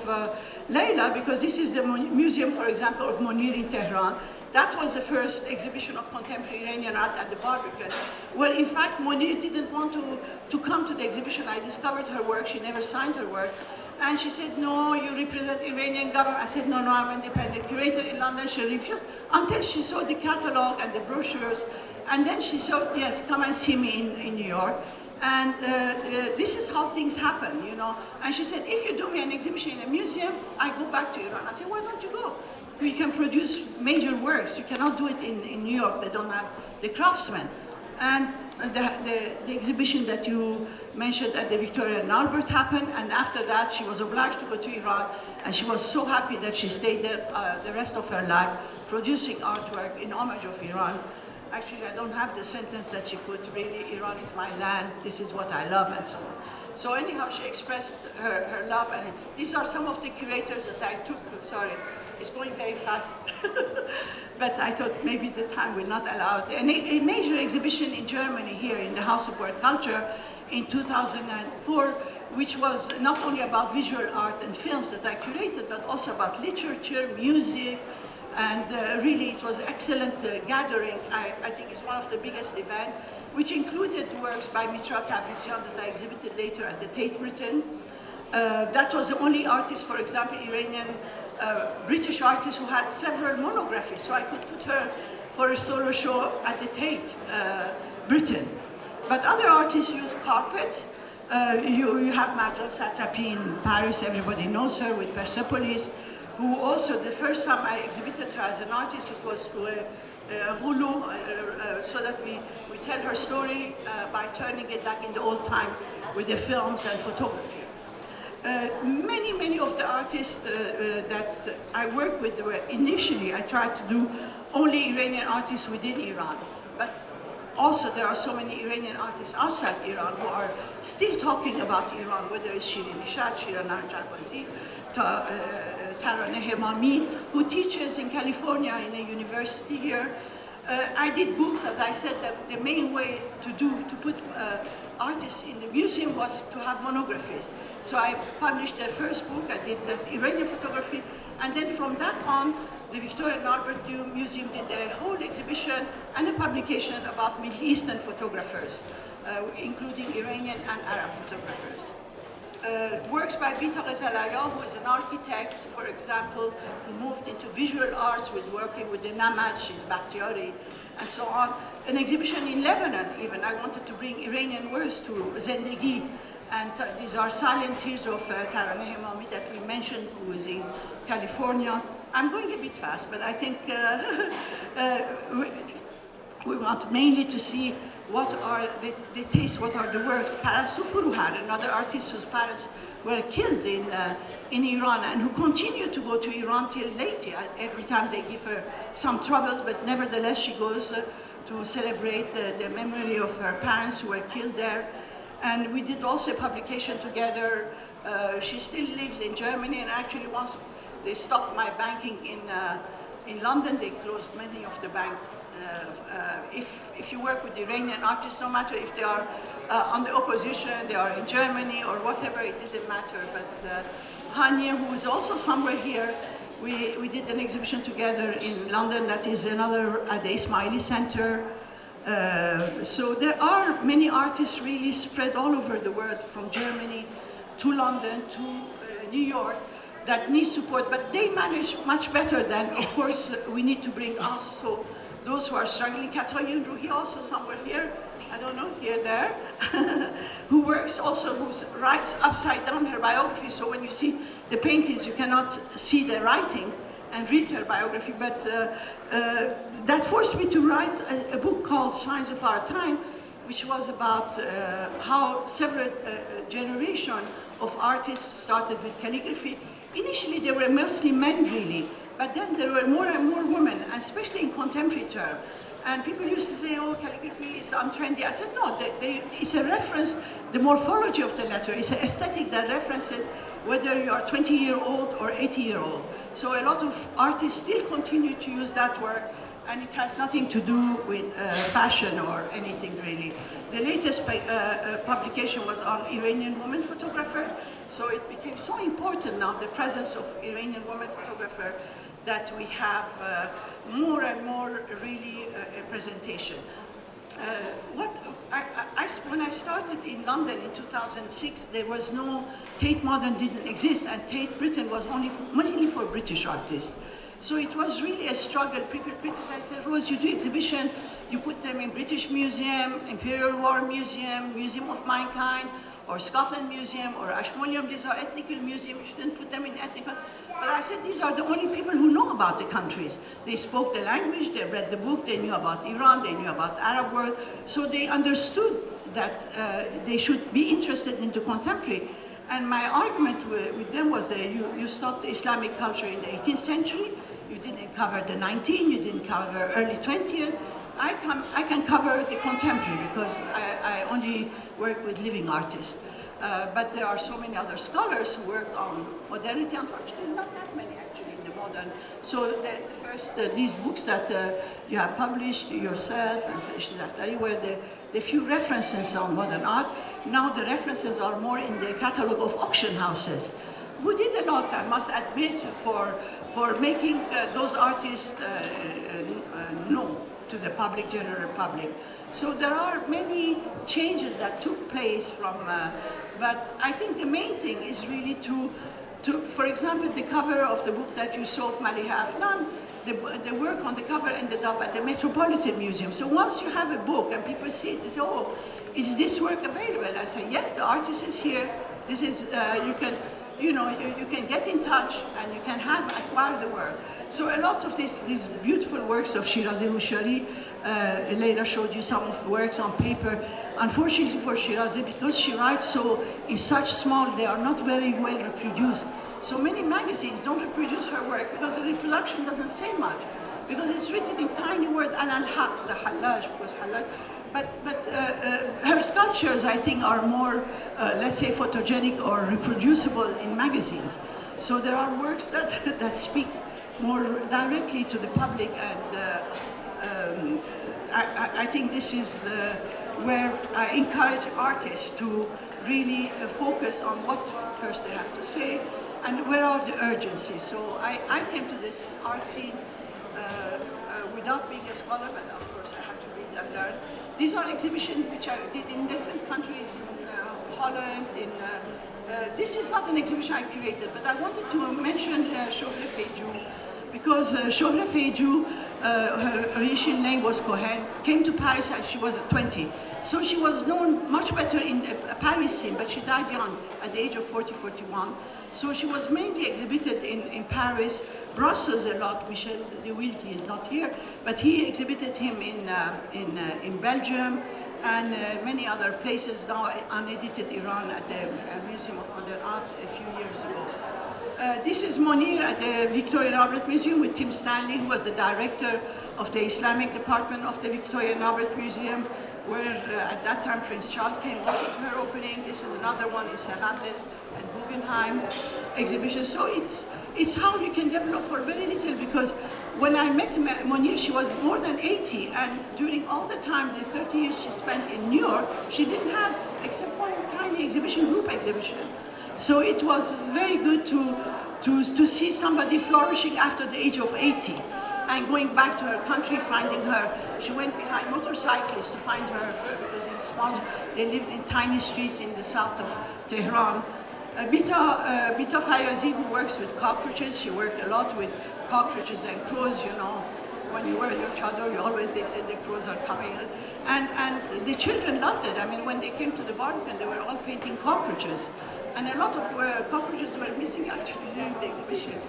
S5: Leila, because this is the museum, for example, of Monir in Tehran. That was the first exhibition of contemporary Iranian art at the Barbican, where in fact Monir didn't want to come to the exhibition. I discovered her work, she never signed her work. And she said, no, you represent Iranian government. I said, no, I'm an independent curator in London. She refused until she saw the catalog and the brochures. And then she said, yes, come and see me in New York. And this is how things happen, you know. And she said, if you do me an exhibition in a museum, I go back to Iran. I said, why don't you go? You can produce major works. You cannot do it in New York. They don't have the craftsmen. And the exhibition that you mentioned at the Victoria and Albert happened, and after that she was obliged to go to Iran, and she was so happy that she stayed there the rest of her life, producing artwork in homage of Iran. Actually, I don't have the sentence that she put, really, Iran is my land, this is what I love, and so on. So anyhow, she expressed her love, and these are some of the curators that I took. Sorry, it's going very fast. But I thought maybe the time will not allow it. A major exhibition in Germany here in the House of World Culture in 2004, which was not only about visual art and films that I curated, but also about literature, music, and really it was an excellent gathering. I think it's one of the biggest events, which included works by Mitra Tabrizian that I exhibited later at the Tate Britain. That was the only artist, for example, Iranian British artist who had several monographies, so I could put her for a solo show at the Tate Britain. But other artists use carpets. You have Marjane Satrapi in Paris, everybody knows her, with Persepolis, who also, the first time I exhibited her as an artist, it was to a rouleau, so that we tell her story by turning it back in the old time with the films and photography. Many of the artists that I work with, initially I tried to do only Iranian artists within Iran, but also there are so many Iranian artists outside Iran who are still talking about Iran, whether it's Shirin Nishat, Shiran Arjadbazi, Taraneh Hemami, who teaches in California in a university here. I did books, as I said, that the main way to put artists in the museum was to have monographies. So I published the first book, I did this Iranian photography, and then from that on, the Victoria and Albert Museum did a whole exhibition and a publication about Middle Eastern photographers, including Iranian and Arab photographers. Works by Bita Ghezalaya, who is an architect, for example, who moved into visual arts with working with the Namad, she's Bakhtiari, and so on. An exhibition in Lebanon, even. I wanted to bring Iranian works to Zendegi, And these are silent tears of Taraneh Mami that we mentioned, who is in California. I'm going a bit fast, but I think we want mainly to see what are the tastes, what are the works. Paras Tufuruhar, another artist whose parents were killed in Iran and who continue to go to Iran till late. Every time they give her some troubles, but nevertheless she goes to celebrate the memory of her parents who were killed there. And we did also a publication together. She still lives in Germany, and actually once they stopped my banking in London, they closed many of the bank. If you work with Iranian artists, no matter if they are on the opposition, they are in Germany or whatever, it didn't matter. But Hania, who is also somewhere here, we did an exhibition together in London that is another at the Ismaili Center. So there are many artists really spread all over the world, from Germany to London to New York, that need support, but they manage much better than, of course, we need to bring us. So those who are struggling, Katayin Ruhi also somewhere here, I don't know, here, there, who works also, who writes upside down her biography. So when you see the paintings, you cannot see the writing and read her biography. But that forced me to write a book called Signs of Our Time, which was about how several generations of artists started with calligraphy. Initially, they were mostly men, really, but then there were more and more women, especially in contemporary term. And people used to say, oh, calligraphy is untrendy. I said, no, it's a reference, the morphology of the letter, it's an aesthetic that references whether you are 20-year-old or 80-year-old. So a lot of artists still continue to use that work, and it has nothing to do with fashion or anything, really. The latest publication was on Iranian woman photographer, so it became so important now, the presence of Iranian woman photographer, that we have more and more really presentation. When I started in London in 2006, there was no, Tate Modern didn't exist, and Tate Britain was mainly for British artists. So it was really a struggle. People criticized, said, Rose, you do exhibition, you put them in British Museum, Imperial War Museum, Museum of Mankind, or Scotland Museum, or Ashmolean, these are ethnical museums, you shouldn't put them in ethnical. But I said, these are the only people who know about the countries. They spoke the language, they read the book, they knew about Iran, they knew about Arab world, so they understood that they should be interested in the contemporary. And my argument with them was that you stopped the Islamic culture in the 18th century, you didn't cover the 19th, you didn't cover early 20th. I can cover the contemporary because I only work with living artists. But there are so many other scholars who work on modernity. Unfortunately, not that many actually in the modern. So the first, these books that you have published yourself and finished were the few references on modern art. Now the references are more in the catalog of auction houses. We did a lot, I must admit, for making those artists known to the public, general public. So there are many changes that took place from, but I think the main thing is really to, for example, the cover of the book that you saw of Maliha Afnan, the work on the cover ended up at the Metropolitan Museum. So once you have a book and people see it, they say, oh, is this work available? I say, yes, the artist is here. This is, you can get in touch and you can acquire the work. So a lot of these beautiful works of Shirazi Hushari, Leila showed you some of the works on paper. Unfortunately for Shirazi, because she writes in such small, they are not very well reproduced. So many magazines don't reproduce her work because the reproduction doesn't say much. Because it's written in tiny words, and al-haq, the halaj, because halaj. But her sculptures, I think, are more, let's say, photogenic or reproducible in magazines. So there are works that speak more directly to the public, and I think this is where I encourage artists to really focus on what first they have to say, and where are the urgencies. So I came to this art scene without being a scholar, but of course I had to read and learn. These are exhibitions which I did in different countries, in Holland, this is not an exhibition I curated, but I wanted to mention Shohreh Feyju, because Shohreh Feyju Her initial name was Cohen, came to Paris as she was 20. So she was known much better in Paris scene, but she died young at the age of 40, 41. So she was mainly exhibited in Paris, Brussels a lot. Michel de Wilty is not here, but he exhibited him in Belgium and many other places, now unedited Iran at the Museum of Modern Art a few years ago. This is Monir at the Victoria and Albert Museum with Tim Stanley, who was the director of the Islamic department of the Victoria and Albert Museum, where at that time Prince Charles came also to her opening. This is another one in Serrables and Guggenheim exhibition. So it's how you can develop for very little, because when I met Monir, she was more than 80, and during all the time, the 30 years she spent in New York, she didn't have except one tiny exhibition, group exhibition. So it was very good to see somebody flourishing after the age of 80 and going back to her country, finding her. She went behind motorcyclists to find her because they lived in tiny streets in the south of Tehran. Bita Fayozi, who works with cockroaches, she worked a lot with cockroaches and crows, you know. When you wear your chador, they said the crows are coming. And the children loved it. I mean, when they came to the Barbican, they were all painting cockroaches. And a lot of cockroaches were missing actually during the exhibition.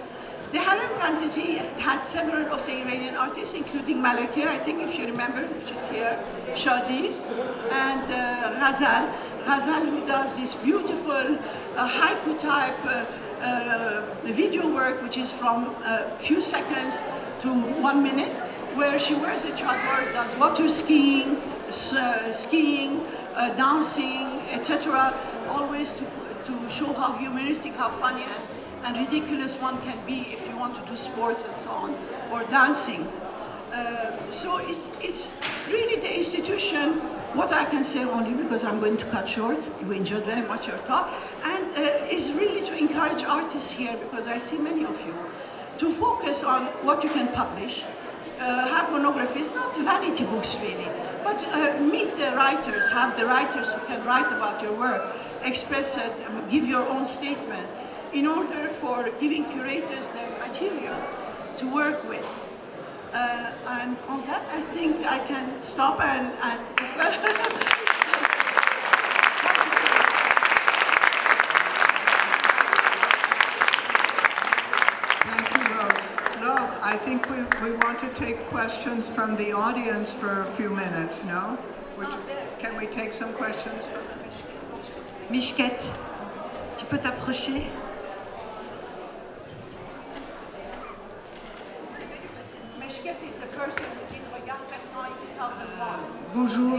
S5: The Harem Fantasy had several of the Iranian artists, including Malakeh, I think if you remember, she's here, Shadi, and Ghazal. Ghazal, who does this beautiful haiku type video work, which is from a few seconds to 1 minute, where she wears a chador, does water skiing, dancing, etc., always to show how humoristic, how funny and ridiculous one can be if you want to do sports and so on, or dancing. So it's really the institution, what I can say only because I'm going to cut short, we enjoyed very much your talk, and is really to encourage artists here, because I see many of you, to focus on what you can publish, have monographies, not vanity books really, but meet the writers, have the writers who can write about your work, express it, give your own statement, in order for giving curators the material to work with. And on that, I think I can stop and
S2: Thank you, Rose. No, I think we want to take questions from the audience for a few minutes, no? Can we take some questions?
S1: Mishket, tu peux t'approcher?
S6: Bonjour,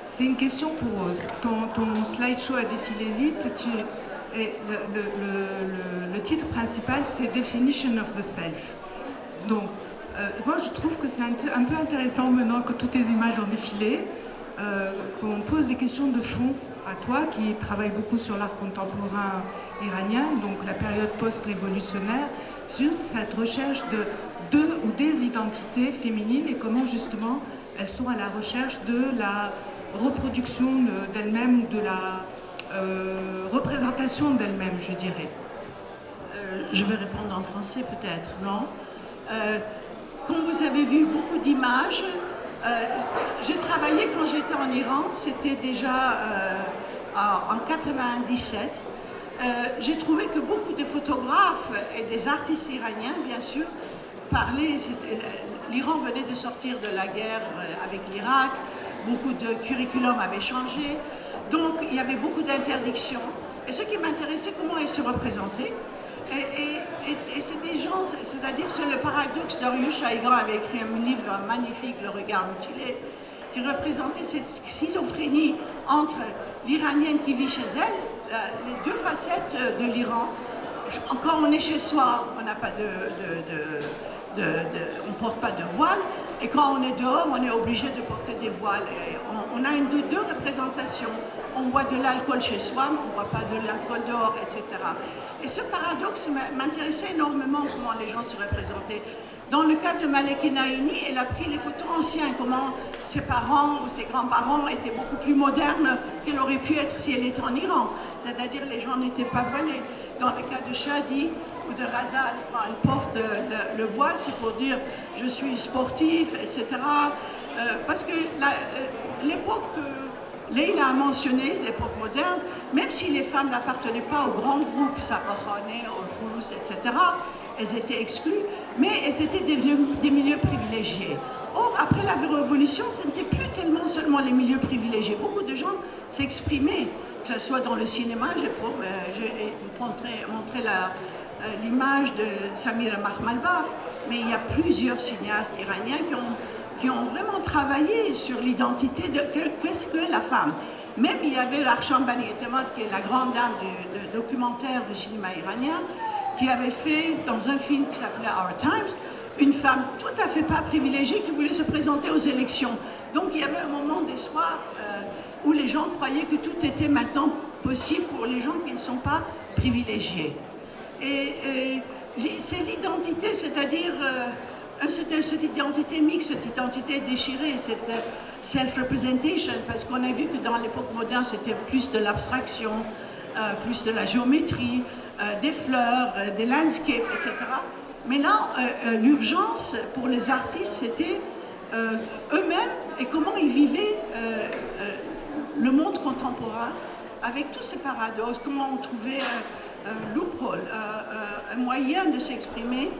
S6: c'est une question pour Rose. Ton slideshow a défilé vite. Le titre principal, c'est Definition of the Self. Donc, moi, je trouve que c'est un peu intéressant maintenant que toutes les images ont défilé, qu'on pose des questions de fond à toi, qui travaille beaucoup sur l'art contemporain iranien, donc la période post-révolutionnaire, sur cette recherche de ou des identités féminines et comment justement elles sont à la recherche de la reproduction d'elles-mêmes ou de la représentation d'elles-mêmes, je dirais.
S5: Je vais répondre en français peut-être, non? Comme vous avez vu beaucoup d'images, j'ai travaillé quand j'étais en Iran, c'était déjà en 97. J'ai trouvé que beaucoup de photographes et des artistes iraniens, bien sûr, parlaient. L'Iran venait de sortir de la guerre avec l'Irak, beaucoup de curriculum avaient changé, donc il y avait beaucoup d'interdictions. Et ce qui m'intéressait, comment ils se représentaient. Et c'est des gens, c'est-à-dire c'est le paradoxe d'Arius Aigan avait écrit un livre magnifique, Le regard mutilé, qui représentait cette schizophrénie entre l'Iranienne qui vit chez elle, les deux facettes de l'Iran. Quand on est chez soi, on n'a pas on porte pas de voile, et quand on est dehors, on est obligé de porter des voiles. Et on a deux représentations. On boit de l'alcool chez soi, mais on ne boit pas de l'alcool dehors, etc. Et ce paradoxe m'intéressait énormément, comment les gens se représentaient. Dans le cas de Malakeh Naini, elle a pris les photos anciennes, comment ses parents ou ses grands-parents étaient beaucoup plus modernes qu'elle aurait pu être si elle était en Iran. C'est-à-dire les gens n'étaient pas voilés. Dans le cas de Shadi, ou de Razal, quand elle porte le voile, c'est pour dire je suis sportif, etc. Parce que l'époque Leïla a mentionné, l'époque moderne, même si les femmes n'appartenaient pas aux grands groupes, Sakahane, Al-Khulus, etc., elles étaient exclues, mais elles étaient des milieux privilégiés. Or, après la Révolution, ce n'était plus tellement seulement les milieux privilégiés. Beaucoup de gens s'exprimaient, que ce soit dans le cinéma, j'ai montré l'image de Samira Mahmalbaf, mais il y a plusieurs cinéastes iraniens qui ont vraiment travaillé sur l'identité de qu'est-ce que la femme. Même il y avait Arsham Bani Etemad, qui est la grande dame du documentaire du cinéma iranien, qui avait fait dans un film qui s'appelait Our Times, une femme tout à fait pas privilégiée qui voulait se présenter aux élections. Donc il y avait un moment des soirs où les gens croyaient que tout était maintenant possible pour les gens qui ne sont pas privilégiés. Et c'est l'identité, c'est-à-dire cette identité mixte, cette identité déchirée, cette self-representation, parce qu'on a vu que dans l'époque moderne, c'était plus de l'abstraction, plus de la géométrie, des fleurs, des landscapes, etc. Mais là, l'urgence pour les artistes, c'était eux-mêmes et comment ils vivaient le monde contemporain avec tous ces paradoxes, comment on trouvait un loophole, un moyen de s'exprimer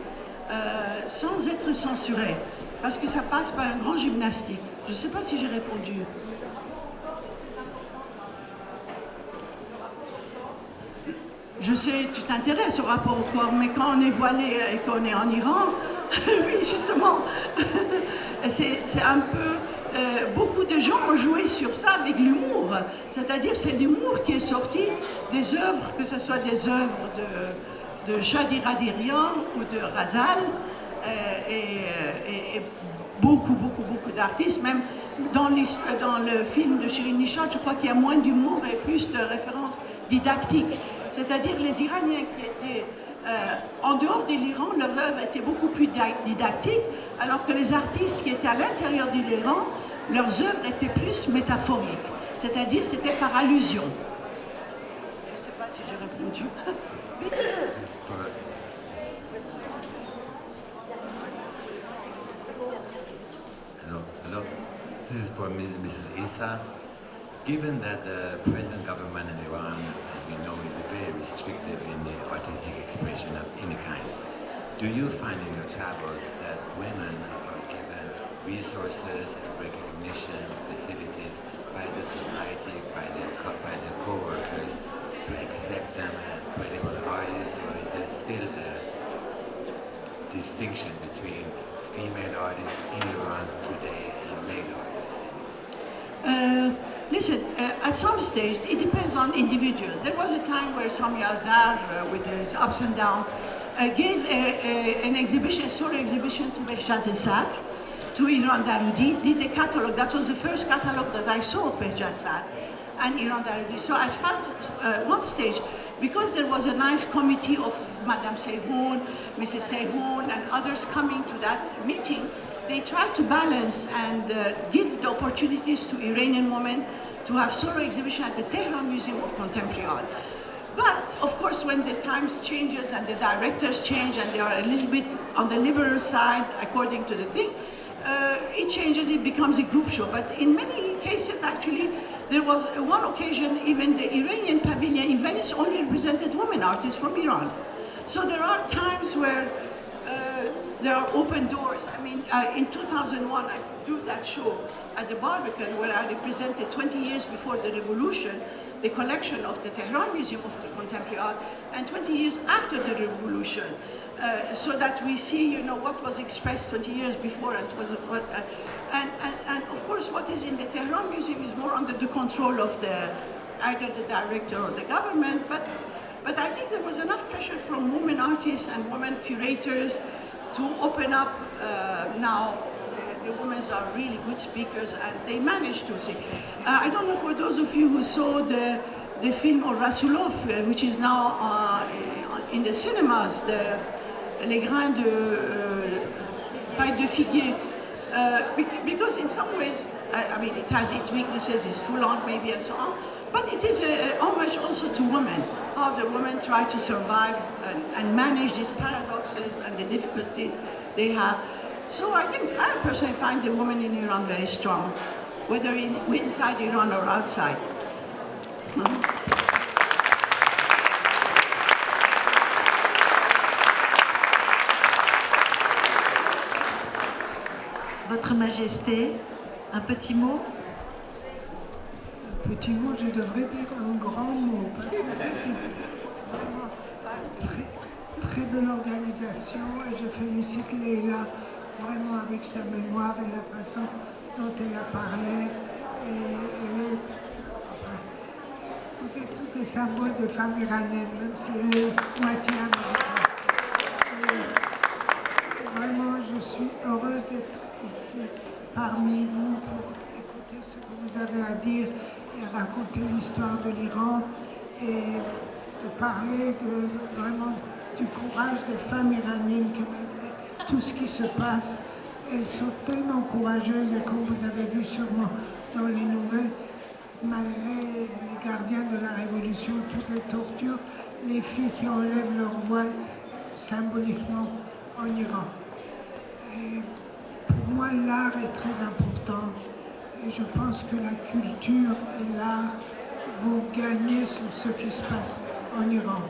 S5: sans être censuré, parce que ça passe par un grand gymnastique. Je ne sais pas si j'ai répondu. Je sais, tu t'intéresses au rapport au corps, mais quand on est voilé et qu'on est en Iran, oui, justement, c'est un peu... beaucoup de gens ont joué sur ça avec l'humour. C'est-à-dire, c'est l'humour qui est sorti des œuvres, que ce soit des œuvres de Shadi Radirian ou de Razal, et beaucoup d'artistes, même dans le film de Shirin Nishat, je crois qu'il y a moins d'humour et plus de références didactiques. C'est-à-dire les Iraniens qui étaient en dehors de l'Iran, leur œuvre était beaucoup plus didactique, alors que les artistes qui étaient à l'intérieur de l'Iran, leurs œuvres étaient plus métaphoriques. C'est-à-dire c'était par allusion. Je ne sais pas si j'ai répondu.
S7: Hello. This is for Mrs. Issa. Given that the present government in Iran, as we know, is very restrictive in the artistic expression of any kind, do you find in your travels that women are given resources, recognition, facilities by the society, by their co-workers to accept them as credible artists, or is there still a distinction between female artists in Iran today and male artists?
S5: Listen, at some stage, it depends on individuals. There was a time where Sami Azar, with his ups and downs, gave an exhibition, a solo exhibition to Behjaz Sad, to Iran Daroudi, did the catalog. That was the first catalog that I saw of Behjaz Sad and Iran Daroudi. So at first, one stage, because there was a nice committee of Madame Seyhoun, Mrs. Seyhoun, and others coming to that meeting, they tried to balance and give the opportunities to Iranian women to have solo exhibition at the Tehran Museum of Contemporary Art. But, of course, when the times changes and the directors change and they are a little bit on the liberal side, according to the thing, it changes, it becomes a group show. But in many cases, actually, there was one occasion, even the Iranian pavilion in Venice only represented women artists from Iran. So there are times where there are open doors. I mean, in 2001, I could do that show at the Barbican where I represented 20 years before the revolution, the collection of the Tehran Museum of the Contemporary Art, and 20 years after the revolution, so that we see, you know, what was expressed 20 years before, and and of course, what is in the Tehran Museum is more under the control of either the director or the government, but I think there was enough pressure from women artists and women curators to open up. Now the women are really good speakers and they managed to see. I don't know for those of you who saw the film of Rasulov, which is now in the cinemas, Les Grains de Paille de Figuier, because in some ways, I mean, it has its weaknesses, it's too long maybe and so on, But it is a homage also to women, how the women try to survive and manage these paradoxes and the difficulties they have. So I think I personally find the women in Iran very strong, whether inside Iran or outside.
S1: Votre Majesté, un petit mot?
S3: Un petit mot, je devrais dire un grand mot, parce que c'est une vraiment très belle organisation et je félicite Leila vraiment avec sa mémoire et la façon dont elle a parlé. Vous êtes tous des symboles de femmes iraniennes, même si elle est moitié américaine. Vraiment, je suis heureuse d'être ici parmi vous pour écouter ce que vous avez à dire et raconter l'histoire de l'Iran et de parler vraiment du courage des femmes iraniennes qui, malgré tout ce qui se passe, elles sont tellement courageuses et comme vous avez vu sûrement dans les nouvelles, malgré les gardiens de la Révolution, toutes les tortures, les filles qui enlèvent leur voile symboliquement en Iran. Et pour moi, l'art est très important et je pense que la culture et l'art vont gagner sur ce qui se passe en Iran.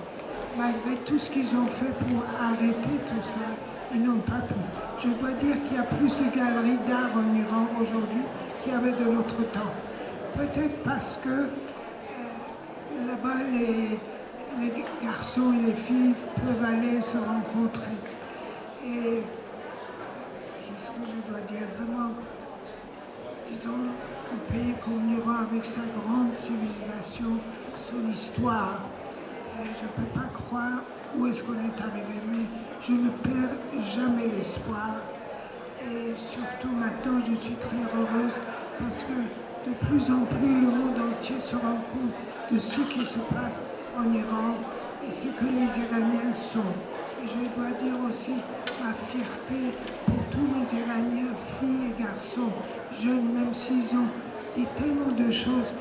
S3: Malgré tout ce qu'ils ont fait pour arrêter tout ça, ils n'ont pas pu. Je dois dire qu'il y a plus de galeries d'art en Iran aujourd'hui qu'il y avait de l'autre temps. Peut-être parce que là-bas, les garçons et les filles peuvent aller se rencontrer. Et qu'est-ce que je dois dire? Vraiment, disons, un pays comme l'Iran avec sa grande civilisation, son histoire, je ne peux pas croire où est-ce qu'on est arrivé, mais je ne perds jamais l'espoir. Et surtout maintenant, je suis très heureuse parce que de plus en plus, le monde entier se rend compte de ce qui se passe en Iran et ce que les Iraniens sont. Et je dois dire aussi ma fierté pour tous les Iraniens, filles et garçons, jeunes, même s'ils ont dit tellement de choses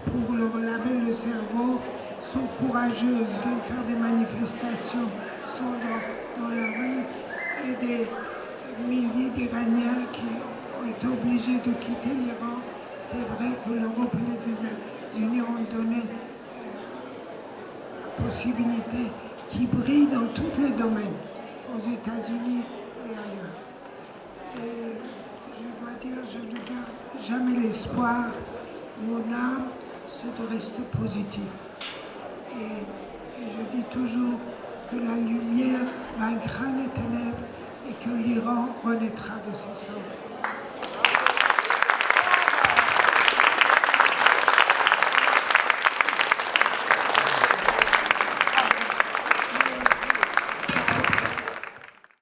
S3: pour leur laver le cerveau, sont courageuses, viennent faire des manifestations, sont dans la rue et des milliers d'Iraniens qui ont été obligés de quitter l'Iran. C'est vrai que l'Europe et les États-Unis ont donné la possibilité qui brille dans tous les domaines, aux États-Unis et ailleurs. Et je dois dire, je ne garde jamais l'espoir. Mon âme, c'est de rester positif. Et je dis toujours que la lumière vaincra les ténèbres et que l'Iran renaîtra de ses cendres.